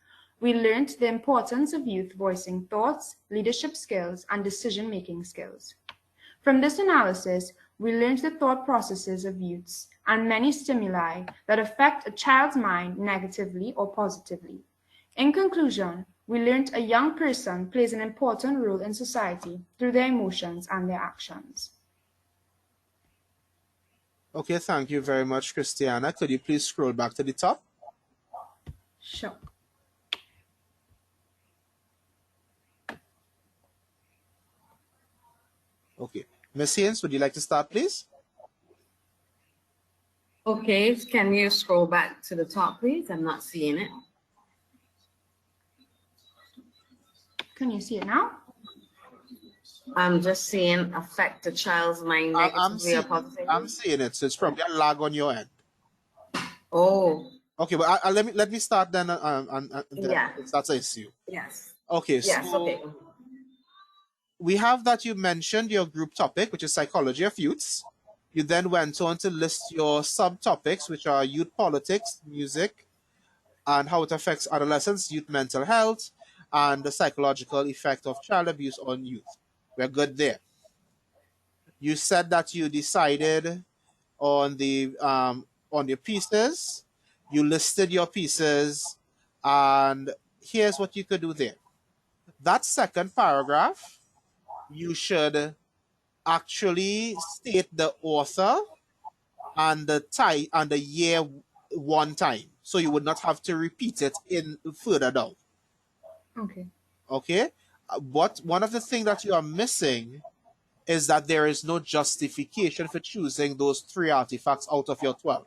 We learned the importance of youth voicing thoughts, leadership skills, and decision-making skills. From this analysis, we learned the thought processes of youths and many stimuli that affect a child's mind negatively or positively. In conclusion, we learned a young person plays an important role in society through their emotions and their actions. Okay, thank you very much, Christiana. Could you please scroll back to the top? Sure. Okay. Ms. Haynes, would you like to start, please? Okay, can you scroll back to the top, please? I'm not seeing it. Can you see it now? I'm just seeing affect a child's mind negatively or positively. I'm seeing it, so it's probably a lag on your end. Oh. Okay, but let me start then. Yeah. That's an issue. Yes. Okay, yes, so okay. we have that you mentioned your group topic, which is psychology of youths. You then went on to list your subtopics, which are youth politics, music, and how it affects adolescents, youth mental health, and the psychological effect of child abuse on youth. We're good there. You said that you decided on your pieces. You listed your pieces, and here's what you could do there. That second paragraph, you should actually state the author and the year one time, so you would not have to repeat it in further down. Okay. Okay. But one of the things that you are missing is that there is no justification for choosing those 3 artifacts out of your 12.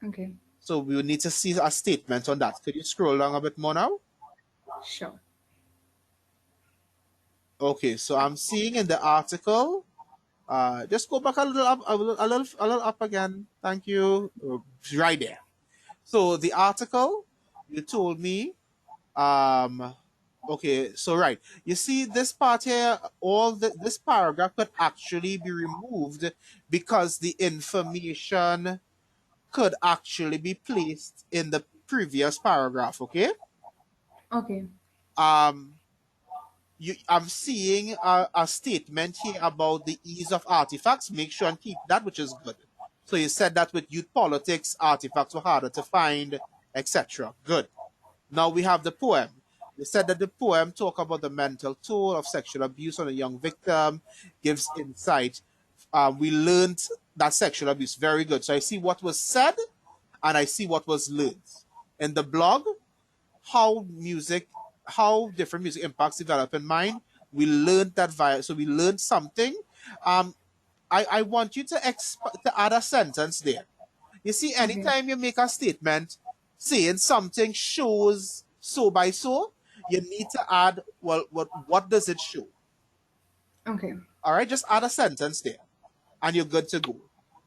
Okay. So we would need to see a statement on that. Could you scroll down a bit more now? Sure. Okay, so I'm seeing in the article, just go back a little up, a little up again. Thank you. Right there. So the article, you told me, um, okay, so right. You see this part here, this paragraph could actually be removed because the information could actually be placed in the previous paragraph, okay? Okay. Um, I'm seeing a statement here about the ease of artifacts. Make sure and keep that, which is good. So you said that with youth politics, artifacts were harder to find, etc. Good. Now we have the poem. You said that the poem talk about the mental toll of sexual abuse on a young victim, gives insight. We learned that sexual abuse. Very good. So I see what was said and I see what was learned. In the blog, how music, how different music impacts developing mind. We learned that so we learned something. Um, I want you to add a sentence there. You see, Okay. anytime you make a statement saying something shows so by so, you need to add, well, what does it show? Okay. All right, just add a sentence there and you're good to go.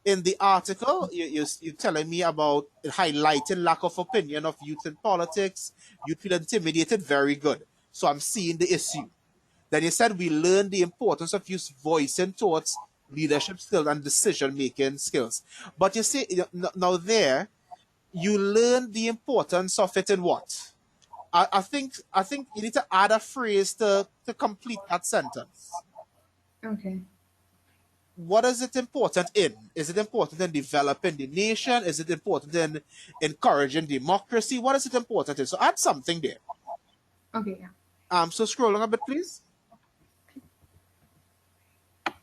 In the article, you're telling me about highlighting lack of opinion of youth in politics. You feel intimidated. Very good. So I'm seeing the issue. Then you said we learn the importance of youth voicing thoughts, leadership skills, and decision making skills. But you see, now there, you learn the importance of it in what? I think you need to add a phrase to complete that sentence. Okay. What is it important in? Is it important in developing the nation? Is it important in encouraging democracy? What is it important in? So add something there. Okay. Yeah. So scroll on a bit, please.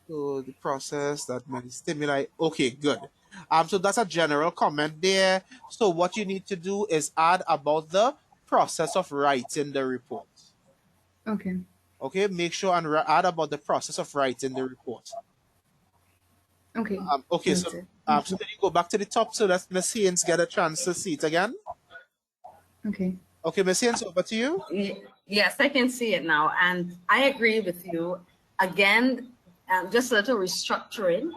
So the process that may stimulate. Okay, good. So that's a general comment there. So what you need to do is add about the process of writing the report. Okay. Okay, make sure and add about the process of writing the report. Okay. Okay, so Noted. Thank so you. can you go back to the top so let Miss Haynes get a chance to see it again? Okay. Okay, Miss Haynes, over to you. Yes, I can see it now. And I agree with you. Again, just a little restructuring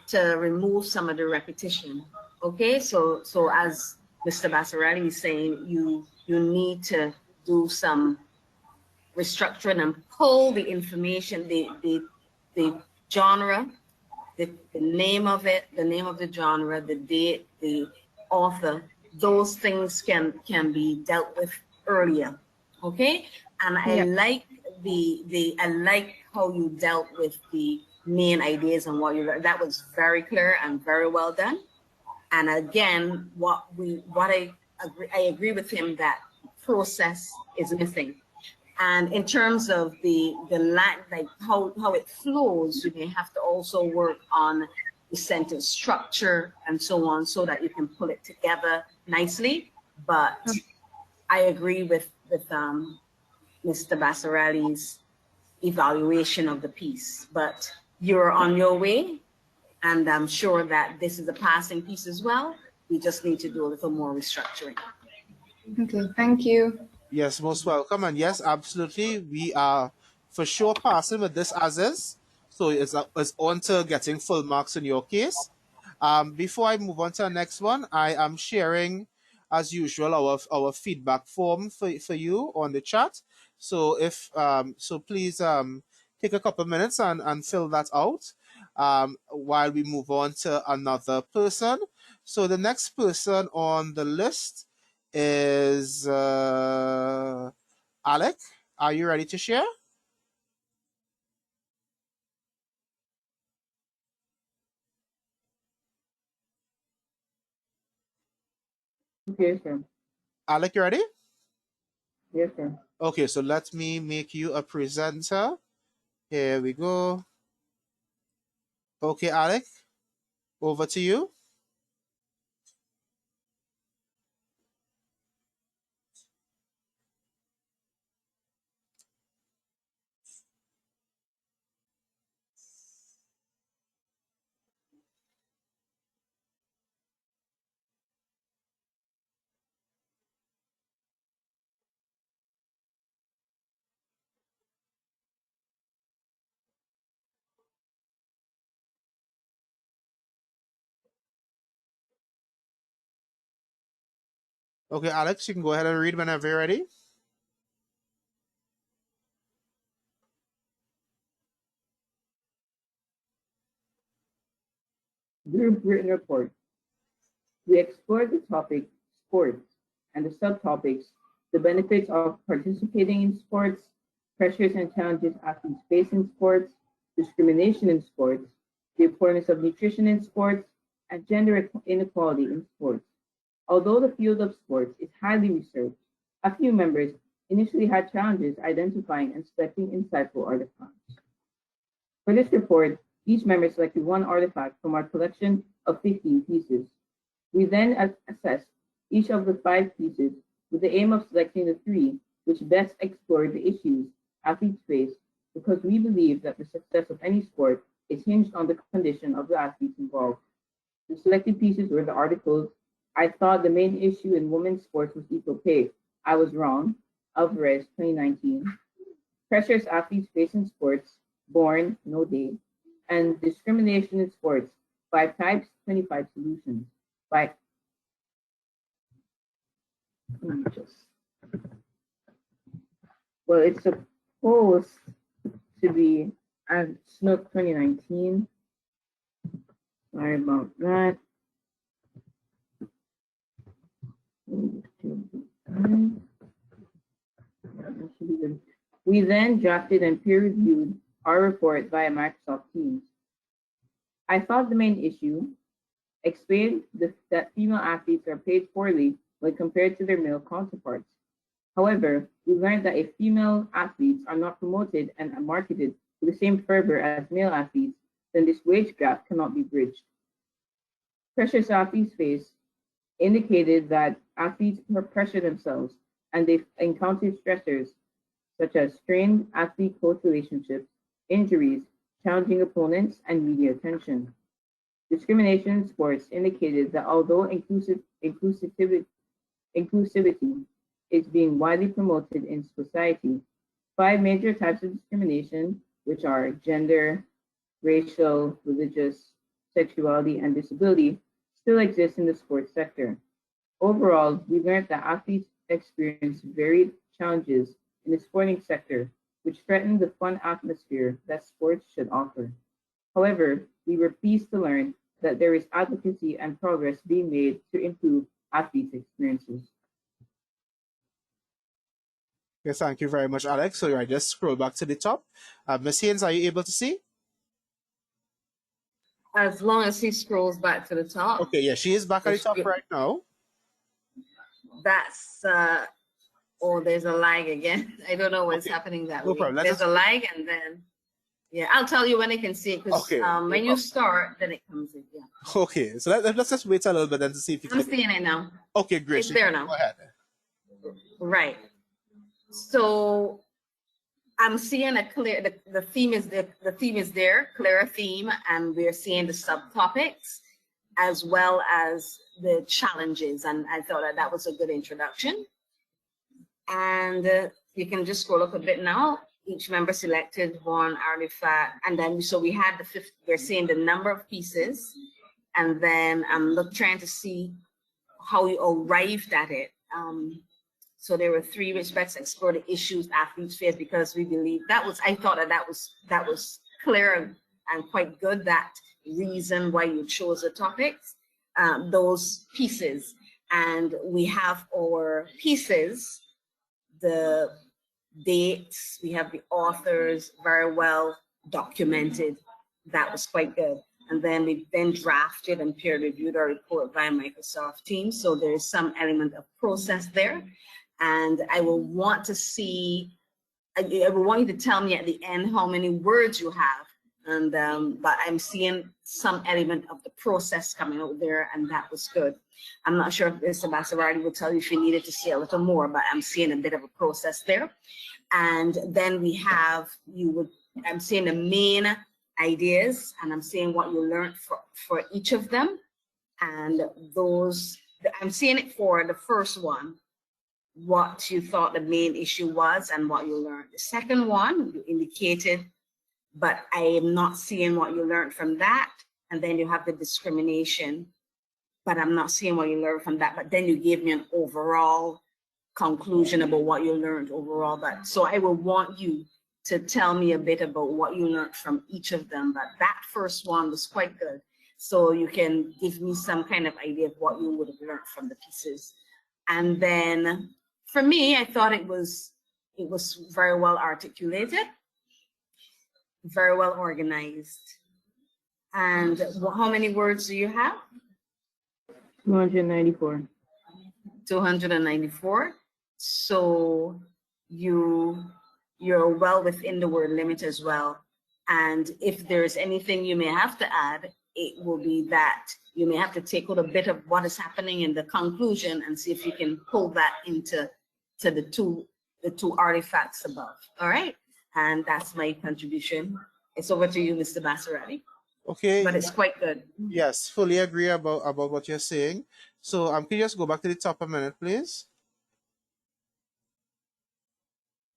to remove some of the repetition. Okay, so as Mr. Bassarelli is saying, you need to do some restructuring and pull the information, the genre, the name of it, the name of the genre, the date, the author, those things can be dealt with earlier. Okay? And I Yeah. like I like how you dealt with the main ideas and what you learned. That was very clear and very well done. And again, what I agree with him that process is missing. And in terms of the like how it flows, you may have to also work on the sentence structure and so on, so that you can pull it together nicely. But I agree with Mr. Bassarali's evaluation of the piece. But you're on your way, and I'm sure that this is a passing piece as well. We just need to do a little more restructuring. Okay. Thank you. Yes, most welcome. And yes, absolutely. We are for sure passing with this as is. So it's on to getting full marks in your case. Before I move on to the next one, I am sharing, as usual, our feedback form for you on the chat. So if so please take a couple minutes and fill that out while we move on to another person. So the next person on the list is Alec. Are you ready to share? Yes, sir. Alec, you ready? Yes, sir. Okay, so let me make you a presenter. Here we go. Okay, Alec, over to you. Okay, Alex, you can go ahead and read whenever you're ready. Group written report. We explored the topic sports and the subtopics, the benefits of participating in sports, pressures and challenges athletes face in sports, discrimination in sports, the importance of nutrition in sports, and gender inequality in sports. Although the field of sports is highly researched, a few members initially had challenges identifying and selecting insightful artifacts. For this report, each member selected one artifact from our collection of 15 pieces. We then assessed each of the 5 pieces with the aim of selecting the 3 which best explored the issues athletes face, because we believe that the success of any sport is hinged on the condition of the athletes involved. The selected pieces were the articles "I thought the main issue in women's sports was equal pay. I was wrong," Alvarez, 2019. "Pressures athletes face in sports," Born, no date, and "Discrimination in Sports, 5 Types, 25 Solutions," by it's supposed to be at Snook 2019. Sorry about that. We then drafted and peer-reviewed our report via Microsoft Teams. I thought the main issue explained that female athletes are paid poorly when compared to their male counterparts. However, we learned that if female athletes are not promoted and marketed with the same fervor as male athletes, then this wage gap cannot be bridged. Pressures athletes face indicated that athletes pressure themselves and they encounter stressors such as strained athlete-coach relationships, injuries, challenging opponents, and media attention. Discrimination in sports indicated that although inclusivity is being widely promoted in society, 5 major types of discrimination, which are gender, racial, religious, sexuality, and disability, still exist in the sports sector. Overall, we learned that athletes experience varied challenges in the sporting sector, which threaten the fun atmosphere that sports should offer. However, we were pleased to learn that there is advocacy and progress being made to improve athletes' experiences. Yes, thank you very much, Alex. So I just scroll back to the top. Ms. Haynes, are you able to see? As long as he scrolls back to the top. Okay, yeah, she is back at the top right now. That's, oh, there's a lag again. I don't know what's happening that way. Problem. There's a lag and then, yeah, I'll tell you when I can see it because when you start, then it comes in, yeah. Okay, so let's just wait a little bit then to see if you I'm seeing it now. Okay, great. It's there now. Go ahead. Right. So I'm seeing a clear, the theme is there, clear theme, and we're seeing the subtopics as well as the challenges. And I thought that was a good introduction. And you can just scroll up a bit now. Each member selected one artifact, and then so we had we're seeing the number of pieces, and then I'm trying to see how you arrived at it. So there were 3 which best explore the issues athletes face, because we believe I thought that was clear and quite good, that reason why you chose the topics, those pieces. And we have our pieces, the dates, we have the authors very well documented. That was quite good. And then we drafted and peer reviewed our report via Microsoft Teams. So there's some element of process there. And I will want to see, I will want you to tell me at the end how many words you have. And but I'm seeing some element of the process coming out there, and that was good. I'm not sure if Mr. Bassarati would tell you if you needed to see a little more, but I'm seeing a bit of a process there. And then we have, I'm seeing the main ideas, and I'm seeing what you learned for each of them. And those, I'm seeing it for the first one, what you thought the main issue was and what you learned. The second one, you indicated, but I am not seeing what you learned from that. And then you have the discrimination but I'm not seeing what you learned from that. But then you gave me an overall conclusion about what you learned overall. But so I will want you to tell me a bit about what you learned from each of them. But that first one was quite good. So you can give me some kind of idea of what you would have learned from the pieces. And then for me, I thought it was very well articulated, very well organized. And how many words do you have? 294. 294. So you're well within the word limit as well. And if there's anything you may have to add, it will be that you may have to take out a bit of what is happening in the conclusion and see if you can pull that into the two artifacts above. All right. And that's my contribution. It's over to you, Mr. Basarati. Okay. But it's quite good. Yes, fully agree about what you're saying. So can you just go back to the top a minute, please?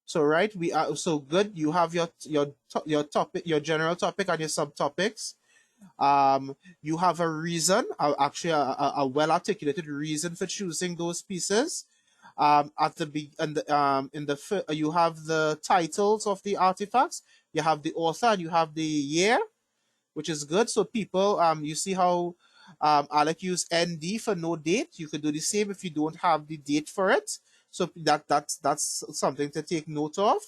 So right, we are so good. You have your topic, your general topic, and your subtopics. You have a reason, actually a well articulated reason for choosing those pieces. At the you have the titles of the artifacts. You have the author, and you have the year, which is good. So people, you see how Alec used ND for no date. You could do the same if you don't have the date for it. So that's something to take note of.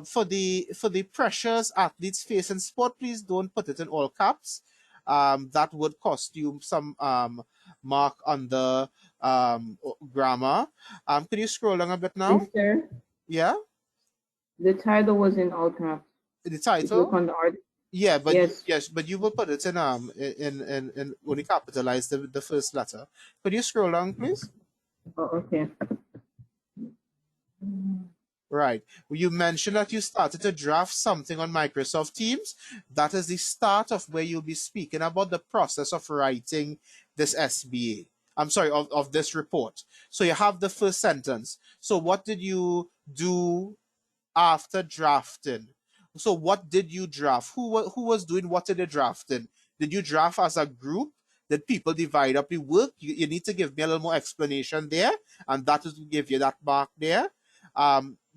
For the pressures athletes face in sport, please don't put it in all caps. That would cost you some mark on the grammar. Can you scroll down a bit now? Mister, Yeah. the title was in all caps. The If you title. look on the art. Yeah, but Yes. but you will put it in when you capitalize the first letter. Could you scroll down, please? Oh, okay. Right. You mentioned that you started to draft something on Microsoft Teams. That is the start of where you'll be speaking about the process of writing this SBA. I'm sorry, of this report. So you have the first sentence. So what did you do after drafting? So what did you draft? Who was doing what in the drafting? Did you draft as a group? Did people divide up the work? You need to give me a little more explanation there, and that is to give you that mark there.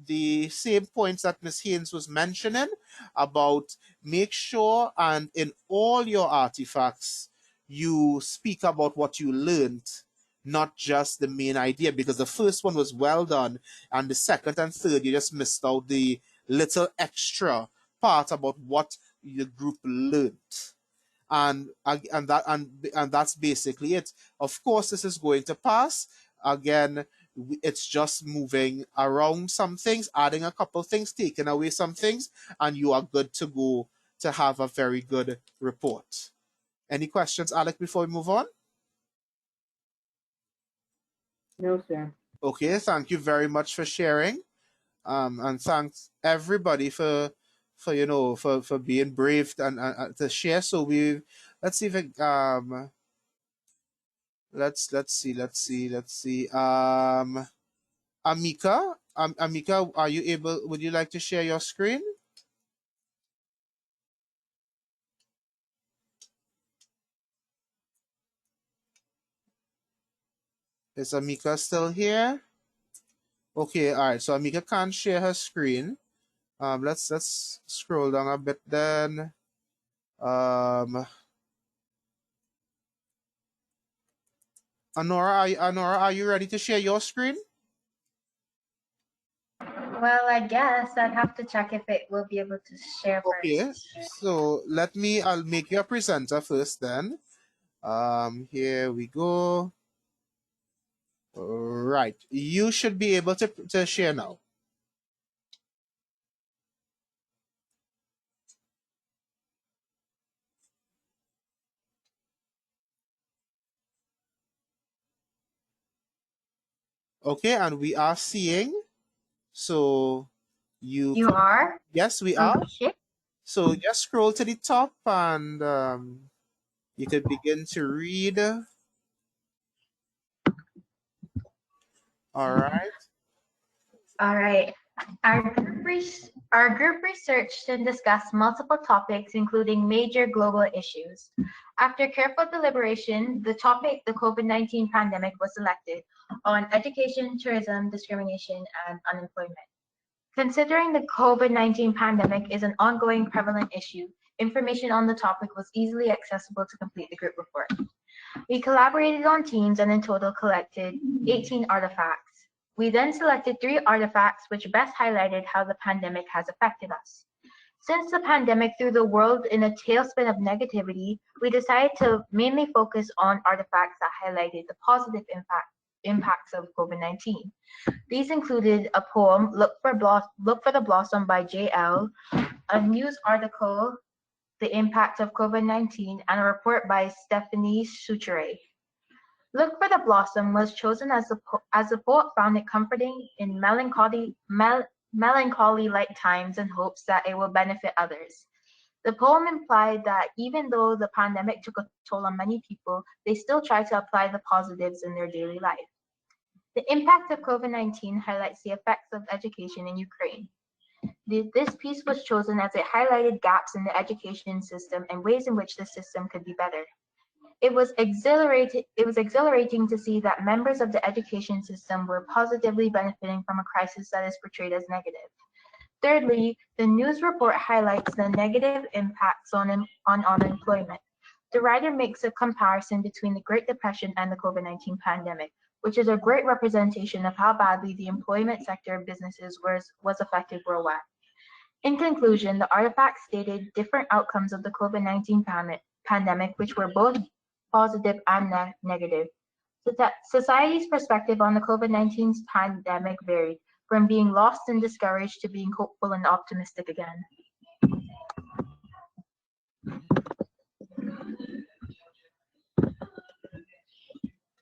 The same points that Ms. Haynes was mentioning about make sure and in all your artifacts you speak about what you learned, not just the main idea, because the first one was well done and the second and third you just missed out the little extra part about what the group learned. And that's basically it. Of course, this is going to pass. Again, it's just moving around some things, adding a couple things, taking away some things, and you are good to go to have a very good report. Any questions, Alec, before we move on? No, sir. Okay, thank you very much for sharing. And thanks everybody for being brave and to share. So let's see if it, let's see. Amika, Amika, are you able? Would you like to share your screen? Is Amika still here? Okay, all right. So Amika can't share her screen. Let's scroll down a bit then. Anora, are you ready to share your screen? Well, I guess I'd have to check if it will be able to share Okay, first. so I'll make you a presenter first then. Here we go. Right, you should be able to share now. Okay, and we are seeing. So You are? Yes, we are. Okay. So just scroll to the top and you can begin to read. All right. All right. Our group researched and discussed multiple topics, including major global issues. After careful deliberation, the topic, the COVID-19 pandemic, was selected on education, tourism, discrimination, and unemployment. Considering the COVID-19 pandemic is an ongoing prevalent issue, information on the topic was easily accessible to complete the group report. We collaborated on teams and in total collected 18 artifacts. We then selected 3 artifacts which best highlighted how the pandemic has affected us. Since the pandemic threw the world in a tailspin of negativity, we decided to mainly focus on artifacts that highlighted the positive impacts of COVID-19. These included a poem, Look for the Blossom by J.L., a news article, The Impact of COVID-19, and a report by Stephanie Suchere. Look for the Blossom was chosen as the poet found it comforting in melancholy-like times and hopes that it will benefit others. The poem implied that even though the pandemic took a toll on many people, they still try to apply the positives in their daily life. The impact of COVID-19 highlights the effects of education in Ukraine. This piece was chosen as it highlighted gaps in the education system and ways in which the system could be better. It was exhilarating to see that members of the education system were positively benefiting from a crisis that is portrayed as negative. Thirdly, the news report highlights the negative impacts on unemployment. The writer makes a comparison between the Great Depression and the COVID-19 pandemic, which is a great representation of how badly the employment sector of businesses was affected worldwide. In conclusion, the artifact stated different outcomes of the COVID-19 pandemic, which were both positive and negative. Society's perspective on the COVID-19 pandemic varied, from being lost and discouraged to being hopeful and optimistic again.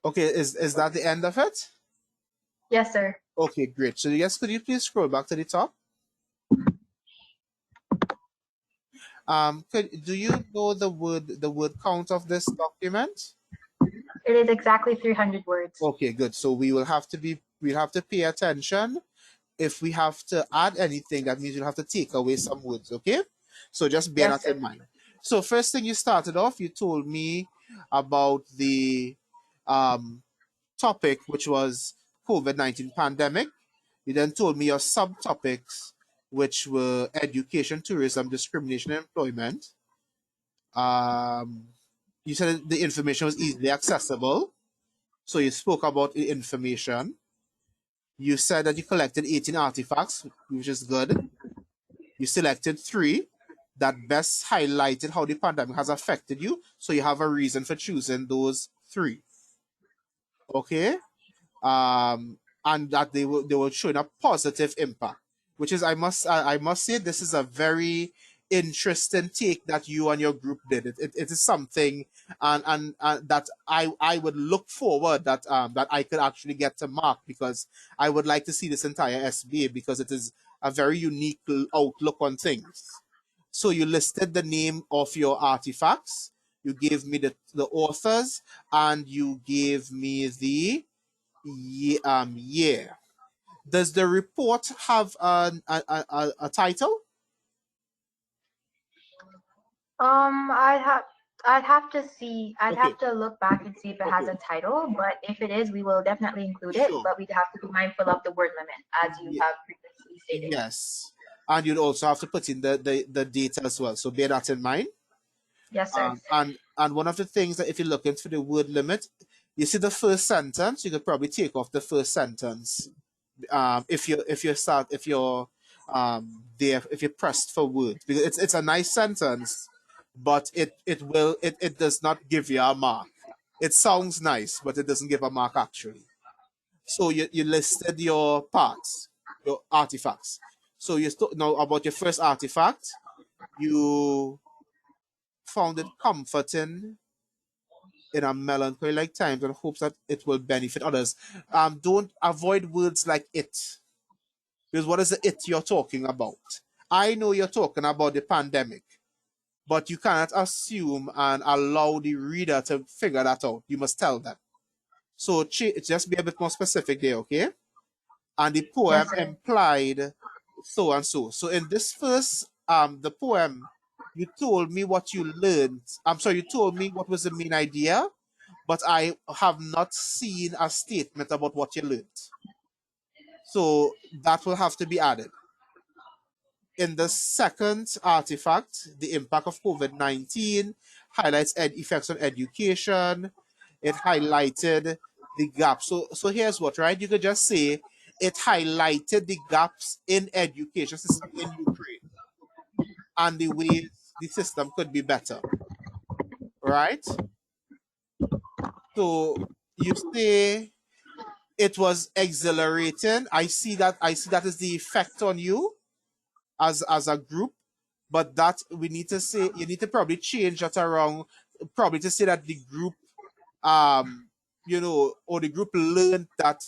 Okay, is that the end of it? Yes, sir. Okay, great. So yes, could you please scroll back to the top? Do you know the word count of this document? It is exactly 300 words. Okay, good. So we'll have to pay attention. If we have to add anything, that means you'll have to take away some words, okay? So just bear that in mind. So first thing you started off, you told me about the topic, which was COVID-19 pandemic. You then told me your subtopics, which were education, tourism, discrimination, and employment. You said the information was easily accessible. So you spoke about the information. You said that you collected 18 artifacts, which is good. You selected 3 that best highlighted how the pandemic has affected you. So you have a reason for choosing those 3. Okay? And that they were showing a positive impact, which is I must say this is a very interesting take that you and your group did. It is something and that I would look forward that I could actually get to mark, because I would like to see this entire SBA, because it is a very unique outlook on things. So you listed the name of your artifacts, you gave me the authors, and you gave me the year. Does the report have a title? I'd have to see. I'd Okay. have to look back and see if it has a title. But if it is, we will definitely include it. Sure. But we'd have to be mindful of the word limit, as you have previously stated. Yes. And you'd also have to put in the data as well. So bear that in mind. Yes, sir. And one of the things that if you're looking for the word limit, you see the first sentence, you could probably take off the first sentence. If you're pressed for words, because it's a nice sentence, but it does not give you a mark. It sounds nice, but it doesn't give a mark actually. So you listed your parts, your artifacts. So you now about your first artifact, you found it comforting in a melancholy like times and hopes that it will benefit others. Don't avoid words like it. Because what is the it you're talking about? I know you're talking about the pandemic, but you cannot assume and allow the reader to figure that out. You must tell them. So just be a bit more specific there, okay? And the poem implied so and so. So in this first, the poem, you told me what you learned. I'm sorry, you told me what was the main idea, but I have not seen a statement about what you learned. So that will have to be added. In the second artifact, the impact of COVID-19 highlights effects on education. It highlighted the gaps. So here's what, right? You could just say it highlighted the gaps in education system in Ukraine and the ways the system could be better, right? So you say it was exhilarating. I see that is the effect on you as a group, but that we need to say, you need to probably change that around, probably to say that the group or the group learned that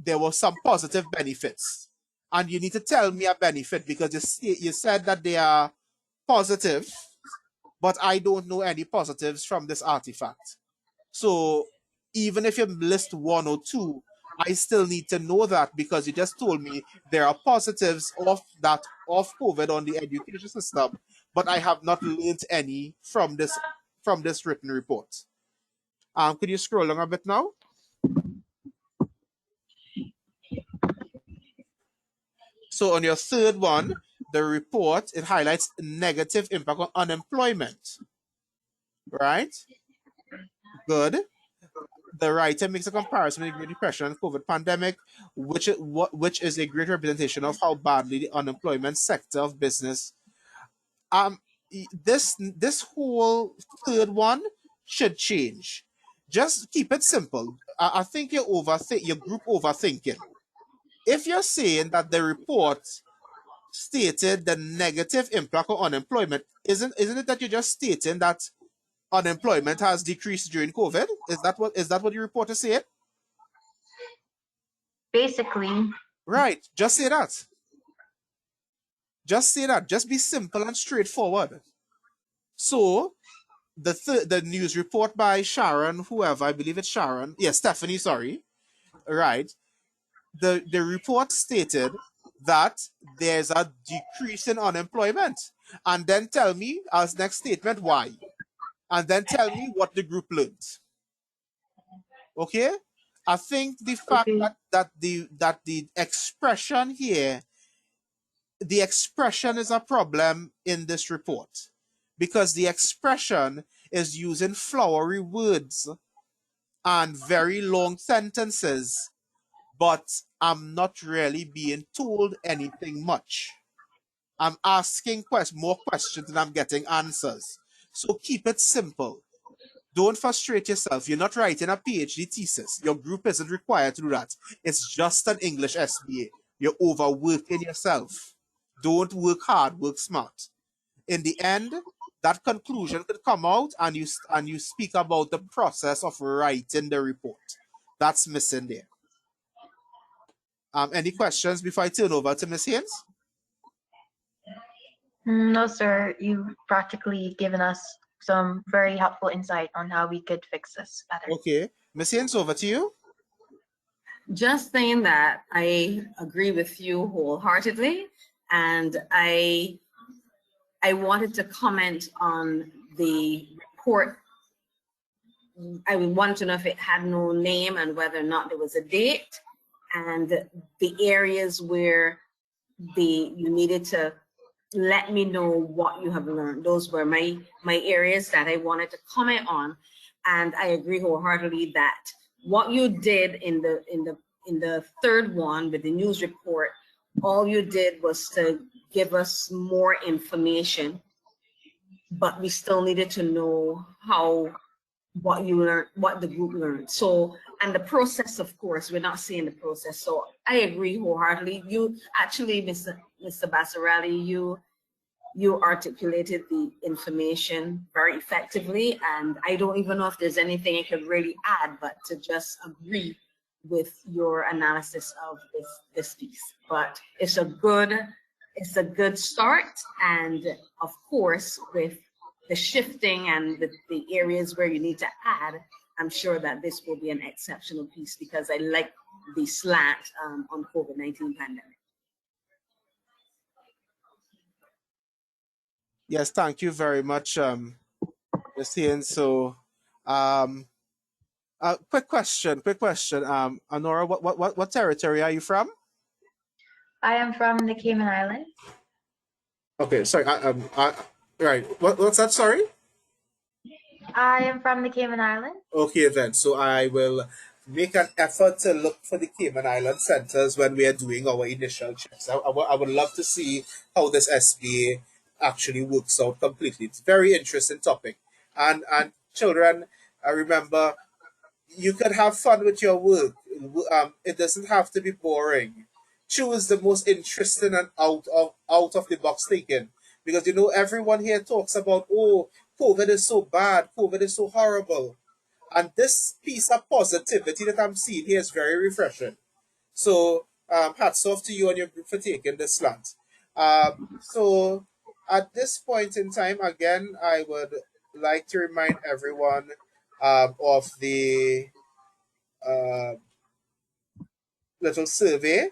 there were some positive benefits, and you need to tell me a benefit, because you said that they are positive, but I don't know any positives from this artifact. So even if you list one or two, I still need to know that, because you just told me there are positives of COVID on the education system, but I have not learned any from this written report. Could you scroll along a bit now? So on your third one, the report, it highlights negative impact on unemployment. Right? Good. The writer makes a comparison with the Great Depression and COVID pandemic, which is a great representation of how badly the unemployment sector of business. This whole third one should change. Just keep it simple. I think your group overthinking. If you're saying that the report stated the negative impact on unemployment, isn't it that you're just stating that unemployment has decreased during COVID? Is that what your report is saying? Basically. Right. Just say that. Just say that. Just be simple and straightforward. So the news report by Sharon, whoever, I believe it's Sharon. Yeah, Stephanie, sorry. Right. The report stated that there's a decrease in unemployment. And then tell me as next statement why. And then tell me what the group learned. Okay? I think the fact that the expression here, the expression is a problem in this report, because the expression is using flowery words and very long sentences, but I'm not really being told anything much. I'm asking more questions than I'm getting answers. So keep it simple. Don't frustrate yourself. You're not writing a PhD thesis. Your group isn't required to do that. It's just an English SBA. You're overworking yourself. Don't work hard, work smart. In the end, that conclusion could come out, and you speak about the process of writing the report. That's missing there. Any questions before I turn over to Ms. Haynes? No, sir. You've practically given us some very helpful insight on how we could fix this better. Okay. Ms. Haynes, over to you. Just saying that I agree with you wholeheartedly, and I wanted to comment on the report. I wanted to know if it had no name and whether or not there was a date, and the areas where you needed to let me know what you have learned. Those were my areas that I wanted to comment on, and I agree wholeheartedly that what you did in the third one with the news report, all you did was to give us more information, but we still needed to know what you learned, what the group learned. So, and the process, of course, we're not seeing the process. So I agree wholeheartedly. You actually, Mr. Bassarelli, you articulated the information very effectively, and I don't even know if there's anything I could really add, but to just agree with your analysis of this piece. But it's a good start, and of course, with the shifting and the areas where you need to add, I'm sure that this will be an exceptional piece, because I like the slant on COVID-19 pandemic. Yes, thank you very much, Ms. Haynes. So, um, quick question. Honora, what territory are you from? I am from the Cayman Islands. Okay, sorry. Right. What's that? Sorry. I am from the Cayman Islands. Okay, then. So I will make an effort to look for the Cayman Island centers when we are doing our initial checks. I would love to see how this SBA actually works out completely. It's a very interesting topic. And children, I remember you could have fun with your work. It doesn't have to be boring. Choose the most interesting and out of the box thinking, because everyone here talks about, oh, COVID is so bad, COVID is so horrible, and this piece of positivity that I'm seeing here is very refreshing. So hats off to you and your group for taking this slant. So at this point in time, again, I would like to remind everyone of the uh, little survey.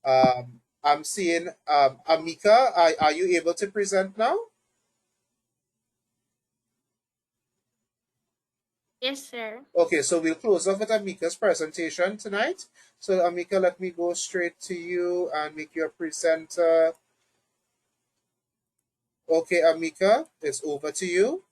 I'm seeing Amika. Are you able to present now? Yes, sir. Okay, so we'll close off with Amika's presentation tonight. So Amika, let me go straight to you and make you a presenter. Okay, Amika, it's over to you.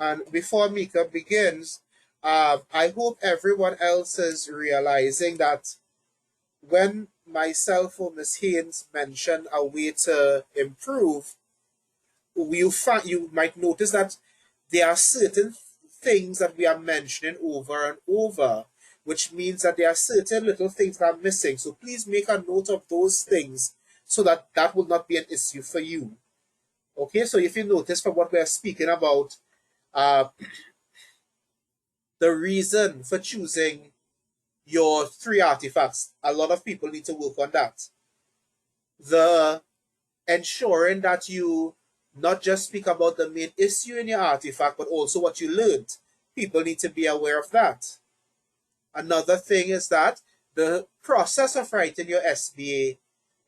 And before Mika begins, I hope everyone else is realizing that when myself or Miss Haynes mention a way to improve, you might notice that there are certain things that we are mentioning over and over, which means that there are certain little things that are missing. So please make a note of those things so that that will not be an issue for you. Okay, so if you notice from what we're speaking about, uh, the reason for choosing your three artifacts, a lot of people need to work on that. The ensuring that you not just speak about the main issue in your artifact, but also what you learned. People need to be aware of that. Another thing is that the process of writing your SBA,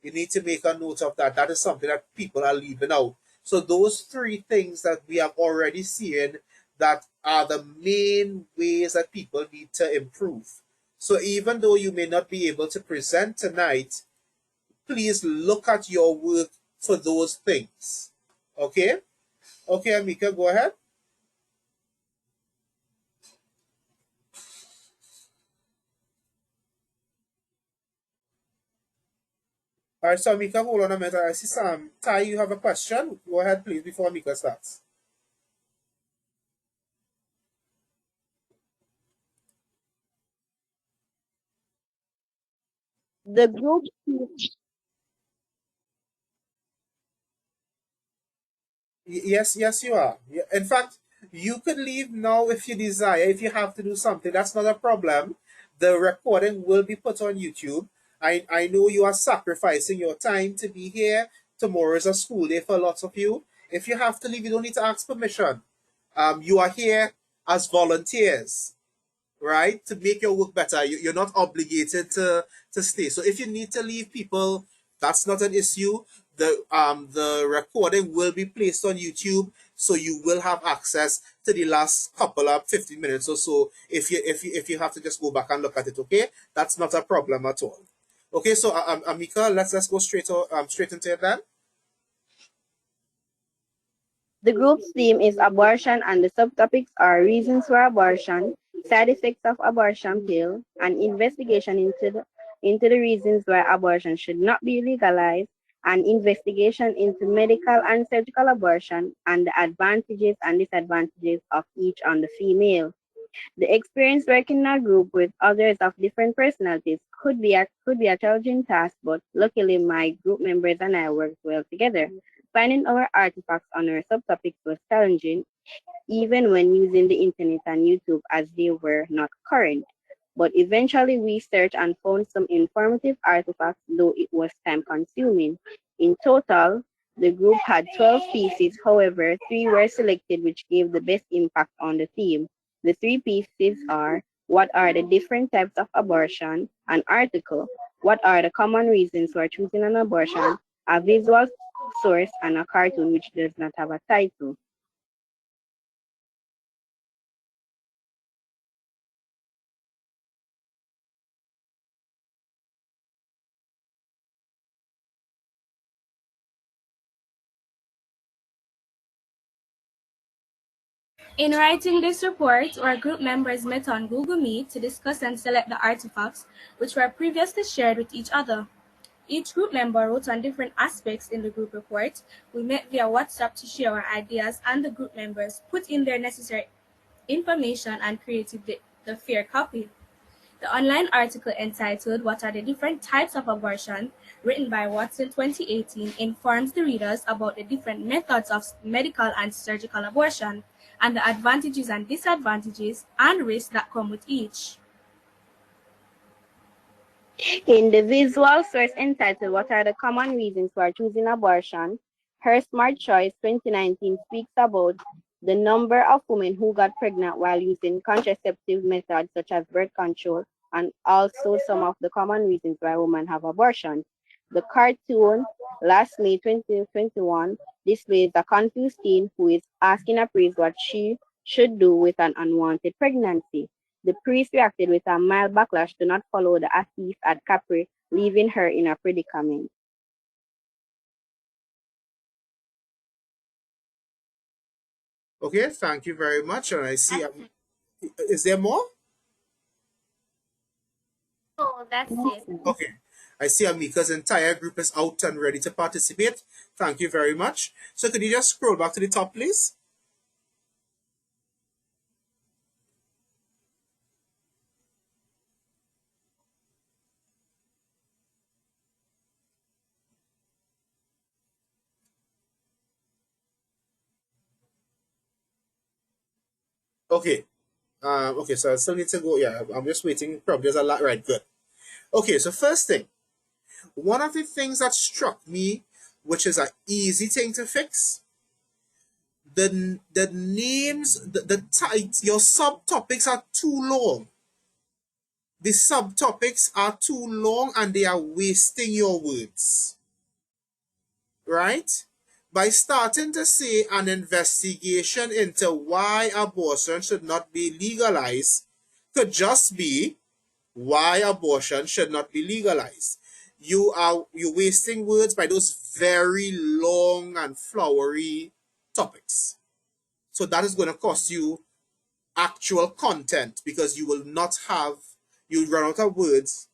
you need to make a note of that. That is something that people are leaving out. So those three things that we have already seen that are the main ways that people need to improve. So even though you may not be able to present tonight, please look at your work for those things. Okay? Okay, Amika, go ahead. All right, so Amika, hold on a minute. I see Sam. Ty, you have a question? Go ahead, please, before Amika starts. The group, Yes, yes, you are. In fact, you could leave now if you desire. If you have to do something, that's not a problem. The recording will be put on YouTube. I know you are sacrificing your time to be here. Tomorrow is a school day for lots of you. If you have to leave, you don't need to ask permission. You are here as volunteers, right? To make your work better. You're not obligated to stay. So if you need to leave, people, that's not an issue. The recording will be placed on YouTube, so you will have access to the last couple of 15 minutes or so if you have to just go back and look at it. Okay, that's not a problem at all. Okay, so Amika, let's go straight into it then. the group's theme is abortion, and the subtopics are reasons for abortion, side effects of abortion pill, and investigation into the reasons why abortion should not be legalized, and investigation into medical and surgical abortion, and the advantages and disadvantages of each on the female. The experience working in a group with others of different personalities could be a challenging task, but luckily my group members and I worked well together. Finding our artifacts on our subtopics was challenging, even when using the internet and YouTube as they were not current. But eventually we searched and found some informative artifacts, though it was time consuming. In total, The group had 12 pieces, however, 3 were selected which gave the best impact on the theme. The 3 pieces are: what are the different types of abortion, an article, what are the common reasons for choosing an abortion, a visual source, and a cartoon which does not have a title. In writing this report, our group members met on Google Meet to discuss and select the artifacts which were previously shared with each other. Each group member wrote on different aspects in the group report. We met via WhatsApp to share our ideas, and the group members put in their necessary information and created the fair copy. The online article entitled "What are the different types of abortion?" written by Watson 2018 informs the readers about the different methods of medical and surgical abortion and the advantages and disadvantages and risks that come with each. In the visual source entitled "What are the common reasons for choosing abortion?", Her Smart Choice 2019 speaks about the number of women who got pregnant while using contraceptive methods such as birth control, and also some of the common reasons why women have abortion. The cartoon, last May 2021, displays a confused teen who is asking a priest what she should do with an unwanted pregnancy. The priest reacted with a mild backlash to not follow the Asif at Capri, leaving her in a predicament. Okay, thank you very much. And I see, is there more? Oh, that's it. Okay. I see Amika's entire group is out and ready to participate. Thank you very much. So could you just scroll back to the top, please? Okay. Okay, so I still need to go. Yeah, I'm just waiting. Probably there's a lot. Right, good. Okay, so first thing, one of the things that struck me, which is an easy thing to fix, the names, your subtopics are too long. The subtopics are too long and they are wasting your words. Right? By starting to say an investigation into why abortion should not be legalized could just be why abortion should not be legalized. You're wasting words by those very long and flowery topics. So that is going to cost you actual content because you run out of words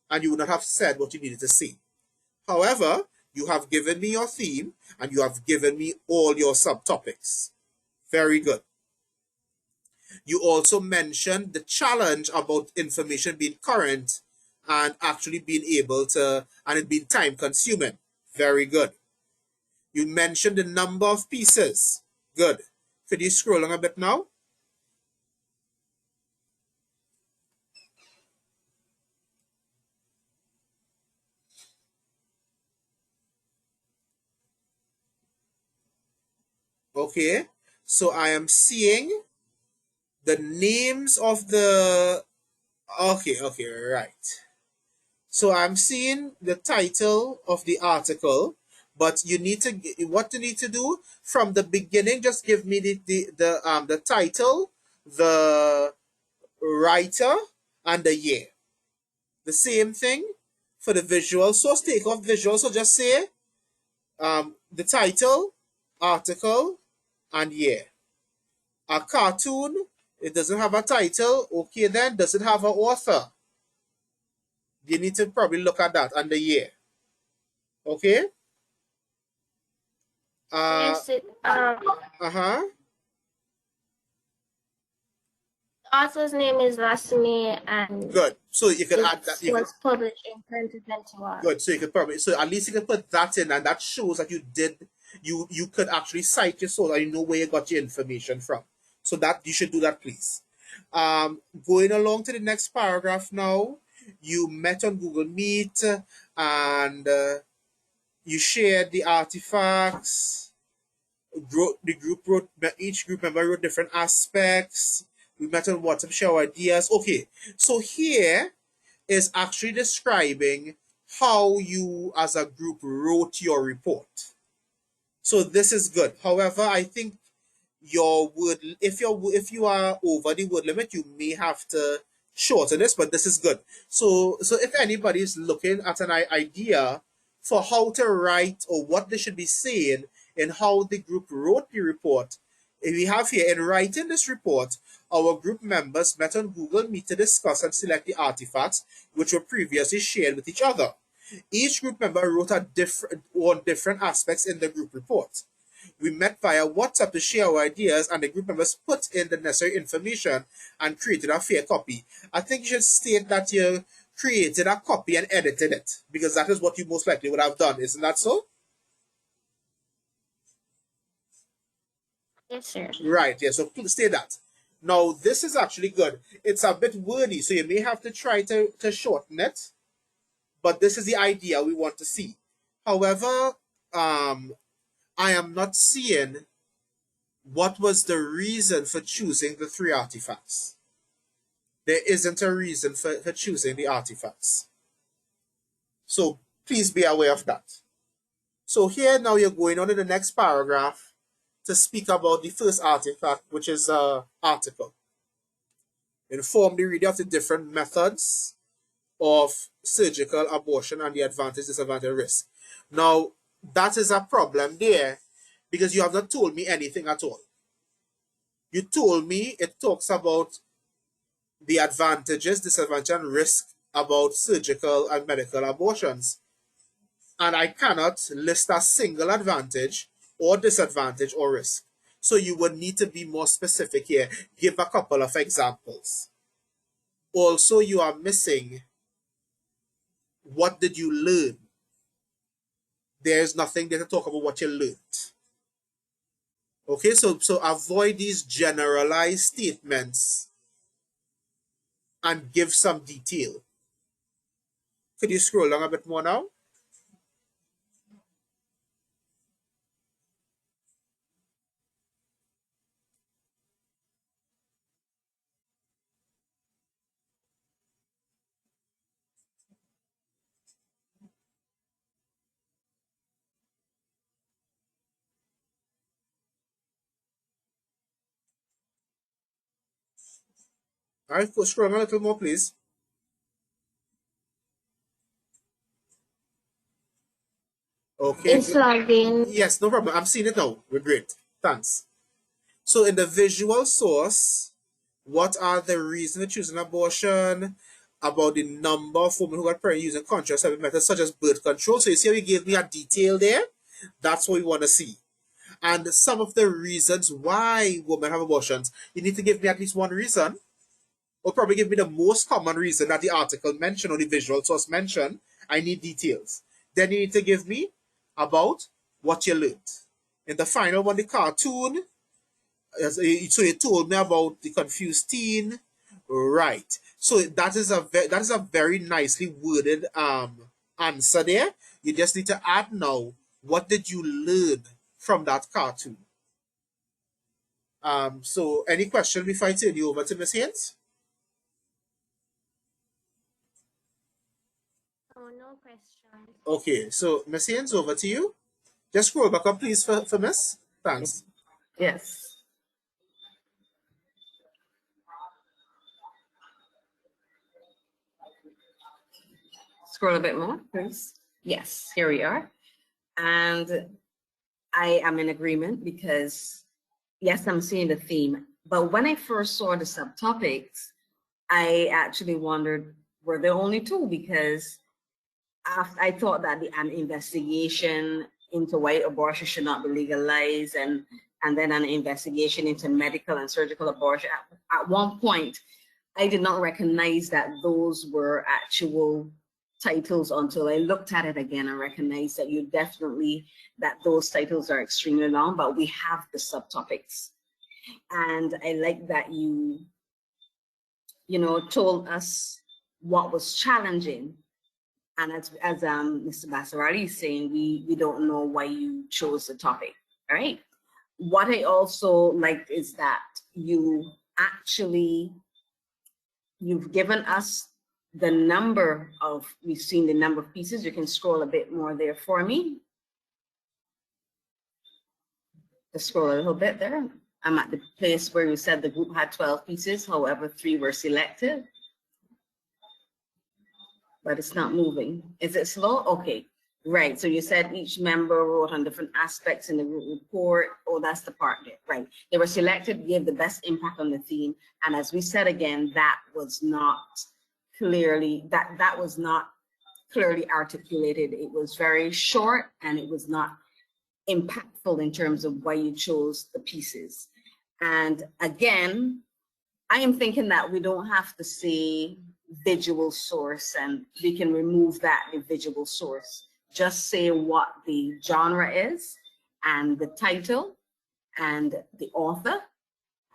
and you would not have said what you needed to say. However, you have given me your theme and you have given me all your subtopics. Very good. You also mentioned the challenge about information being current and actually being able to, and it being time consuming. Very good. You mentioned the number of pieces. Good. Could you scroll on a bit now? Okay. So I am seeing the names of the, okay, right. So I'm seeing the title of the article, but you need to, what you need to do from the beginning, just give me the title, the writer, and the year. The same thing for the visual source. Take off visual, so just say the title, article, and year. A cartoon, it doesn't have a title. Okay, then does it have an author? You need to probably look at that and the year. Okay. Yes, Uh-huh. the author's name is Lasmi, and Good. So you can add that. it was published in 2021. Good. So you could probably, so at least you can put that in, and that shows that you could actually cite your source and you know where you got your information from. So that you should do that, please. Going along to the next paragraph now. You met on Google Meet and You shared the artifacts. Each group member wrote different aspects. We met on WhatsApp, share ideas. Okay, so here is actually describing how you as a group wrote your report. So this is good. However, I think your word, if you are over the word limit, you may have to shorten this, but this is good. So if anybody is looking at an idea for how to write or what they should be saying and how the group wrote the report, we have here in writing this report, our group members met on Google Meet to discuss and select the artifacts which were previously shared with each other. Each group member wrote on different aspects in the group report. We met via WhatsApp to share our ideas, and the group members put in the necessary information and created a fair copy. I think you should state that you created a copy and edited it, because that is what you most likely would have done. Isn't that so? Yes, sir. Right, yeah, so please state that. Now, this is actually good. It's a bit wordy, so you may have to try to shorten it, but this is the idea we want to see. However, I am not seeing what was the reason for choosing the 3 artifacts. There isn't a reason for choosing the artifacts. So please be aware of that. So here now you're going on in the next paragraph to speak about the first artifact, which is an article. Inform the reader of the different methods of surgical abortion and the advantage, disadvantage, risk. Now, that is a problem there because you have not told me anything at all. You told me it talks about the advantages, disadvantages, and risk about surgical and medical abortions. And I cannot list a single advantage or disadvantage or risk. So you would need to be more specific here. Give a couple of examples. Also, you are missing what did you learn. There's nothing there to talk about what you learned. Okay, so avoid these generalized statements and give some detail. Could you scroll down a bit more now? All right, scroll down a little more, please. Okay. It's lagging. Yes, no problem. I'm seeing it now. We're great. Thanks. So in the visual source, what are the reasons for choosing abortion? About the number of women who got pregnant using contraceptive methods such as birth control. So you see how you gave me a detail there? That's what we want to see. And some of the reasons why women have abortions. You need to give me at least one reason. Or probably give me the most common reason that the article mentioned or the visual source mentioned. I need details. Then you need to give me about what you learned. In the final one, the cartoon, so you told me about the confused teen, right? So that is a very nicely worded answer there. You just need to add now, what did you learn from that cartoon? So any question before I turn you over to Miss Haynes? Oh, no questions. Okay, so Miss Haynes, over to you. Just scroll back up, please, for Miss. Thanks. Yes. Scroll a bit more, please. Yes, here we are. And I am in agreement because, yes, I'm seeing the theme. But when I first saw the subtopics, I actually wondered, were there only 2? Because I thought that an investigation into why abortion should not be legalized and then an investigation into medical and surgical abortion. At one point, I did not recognize that those were actual titles until I looked at it again and recognized that those titles are extremely long, but we have the subtopics. And I like that you told us what was challenging And as Mr. Bassarali is saying, we don't know why you chose the topic, all right? What I also like is that you've given us the number of, we've seen the number of pieces. You can scroll a bit more there for me. Just scroll a little bit there. I'm at the place where you said the group had 12 pieces, however, 3 were selected. But it's not moving. Is it slow? Okay, right. So you said each member wrote on different aspects in the group report. Oh, that's the part there, right. They were selected, gave the best impact on the theme. And as we said again, that was not clearly, that was not clearly articulated. It was very short and it was not impactful in terms of why you chose the pieces. And again, I am thinking that we don't have to say visual source, and we can remove that, the visual source. Just say what the genre is and the title and the author,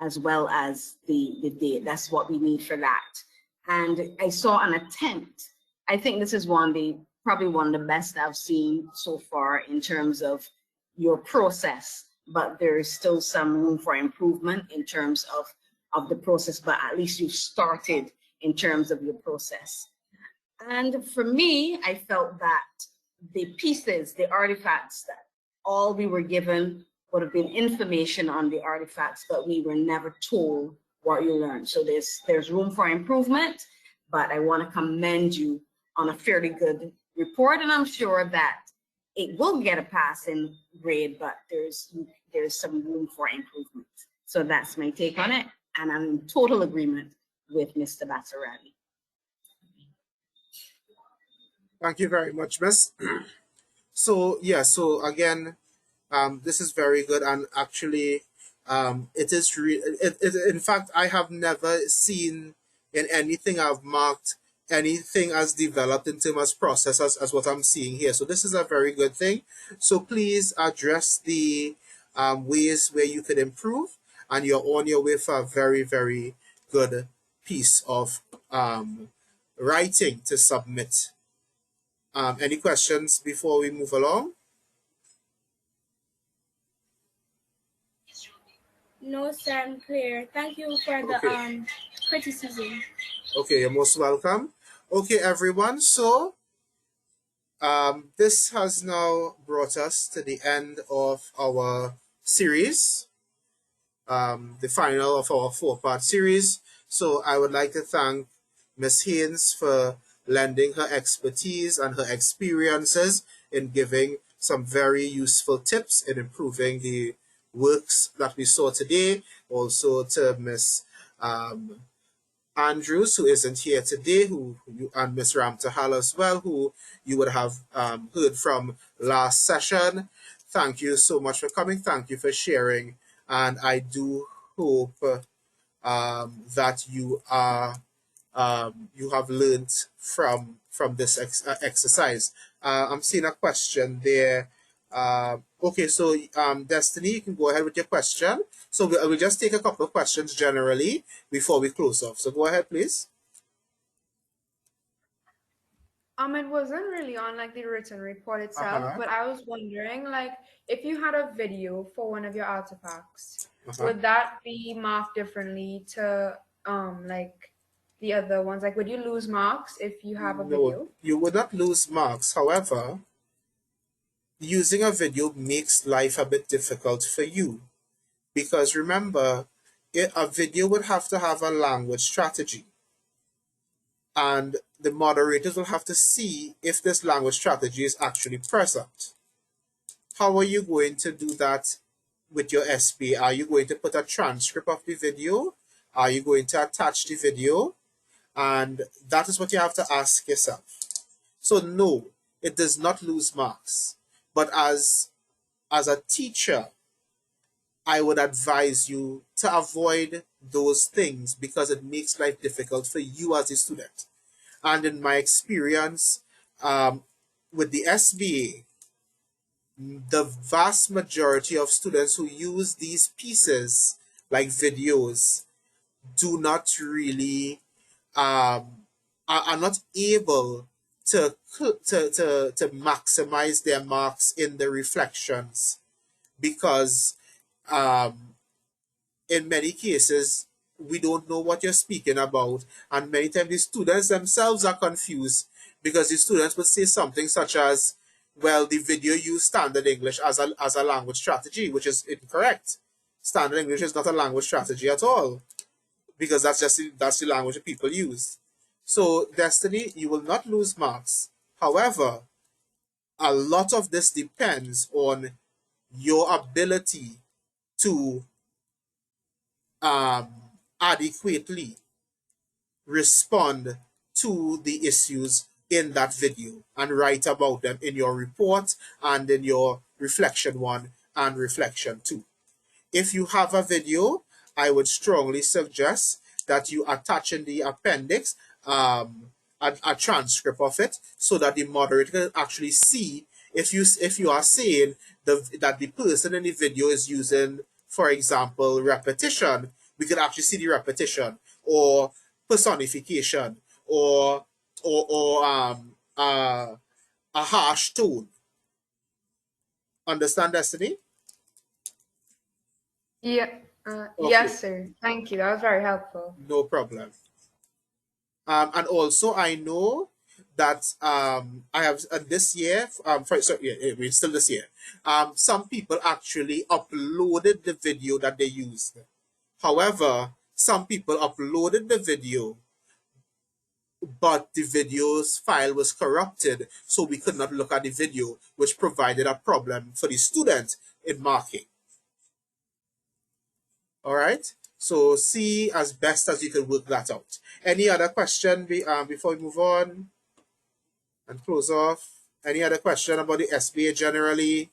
as well as the date. That's what we need for that. And I saw an attempt. I think this is probably one of the best I've seen so far in terms of your process, but there is still some room for improvement in terms of the process, but at least you started in terms of your process. And for me, I felt that the pieces, the artifacts, that all we were given would have been information on the artifacts, but we were never told what you learned. So there's room for improvement, but I want to commend you on a fairly good report, and I'm sure that it will get a passing grade, but there's some room for improvement. So that's my take on it, and I'm in total agreement with Mr. Bassarali. Thank you very much, Miss. So yeah, so again, this is very good, and actually, it is in fact, I have never seen in anything I've marked anything as developed in terms of process as what I'm seeing here. So this is a very good thing. So please address the ways where you could improve, and you're on your way for a very, very good piece of writing to submit. Any questions before we move along? No, sir, I'm clear. Thank you for the Okay. criticism. Okay, you're most welcome. Okay, everyone. So this has now brought us to the end of our series, the final of our 4-part series. So I would like to thank Miss Haynes for lending her expertise and her experiences in giving some very useful tips in improving the works that we saw today. Also to Miss Andrews, who isn't here today, and Miss Ramtahal as well, who you would have heard from last session. Thank you so much for coming. Thank you for sharing. And I do hope that you have learned from this exercise. I'm seeing a question there. Okay, so Destiny, you can go ahead with your question. So we'll just take a couple of questions generally before we close off. So go ahead, please. It wasn't really on like the written report itself, Uh-huh. but I was wondering, like, if you had a video for one of your artifacts, Uh-huh. would that be marked differently to like the other ones? Like, would you lose marks if you have a No, video? you would not lose marks. However, using a video makes life a bit difficult for you because remember, a video would have to have a language strategy, and the moderators will have to see if this language strategy is actually present. How are you going to do that with your SBA? Are you going to put a transcript of the video? Are you going to attach the video? And that is what you have to ask yourself. So no, it does not lose marks. But as a teacher, I would advise you to avoid those things because it makes life difficult for you as a student. And in my experience with the SBA, the vast majority of students who use these pieces like videos do not really are not able to maximize their marks in the reflections, because in many cases we don't know what you're speaking about, and many times the students themselves are confused, because the students would say something such as, well, the video used standard English as a language strategy, which is incorrect. Standard English is not a language strategy at all, because that's the language that people use. So, Destiny, you will not lose marks. However, a lot of this depends on your ability to um, adequately respond to the issues in that video and write about them in your report and in your reflection 1 and reflection 2. If you have a video, I would strongly suggest that you attach in the appendix a transcript of it, so that the moderator can actually see if you are saying that the person in the video is using, for example, repetition. We could actually see the repetition or personification or a harsh tone. Understand, Destiny? Yeah. Okay. Yes, sir. Thank you. That was very helpful. No problem. And also, I know that I have this year, we're still this year. Some people actually uploaded the video that they used. However, some people uploaded the video, but the video's file was corrupted, so we could not look at the video, which provided a problem for the student in marking. All right. So see as best as you can work that out. Any other question before we move on and close off? Any other question about the SBA generally?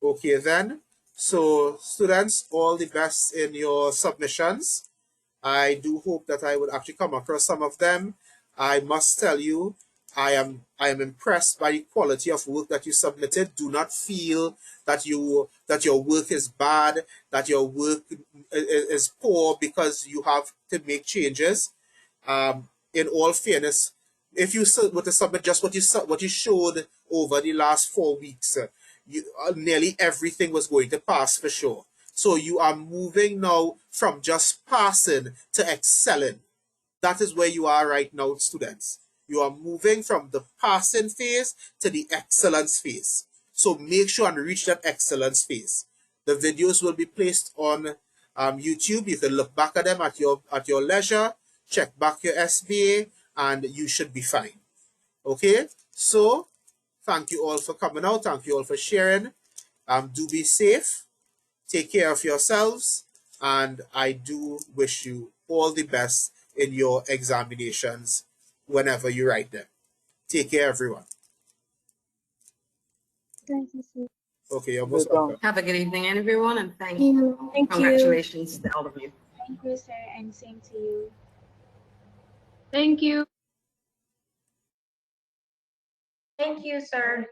Okay then. So students, all the best in your submissions. I do hope that I would actually come across some of them. I must tell you, I am impressed by the quality of work that you submitted. Do not feel that your work is bad, that your work is poor because you have to make changes. In all fairness, if you were to submit just what you showed over the last 4 weeks, nearly everything was going to pass for sure. So you are moving now from just passing to excelling. That is where you are right now, students. You are moving from the passing phase to the excellence phase. So make sure and reach that excellence phase. The videos will be placed on YouTube. You can look back at them at your leisure, check back your SBA, and you should be fine. Okay? So thank you all for coming out. Thank you all for sharing. Do be safe. Take care of yourselves, and I do wish you all the best in your examinations whenever you write them. Take care, everyone. Thank you, sir. Okay, you're most welcome. Have a good evening, everyone, and Thank you. congratulations to all of you. Thank you, sir, and same to you. Thank you. Thank you, sir.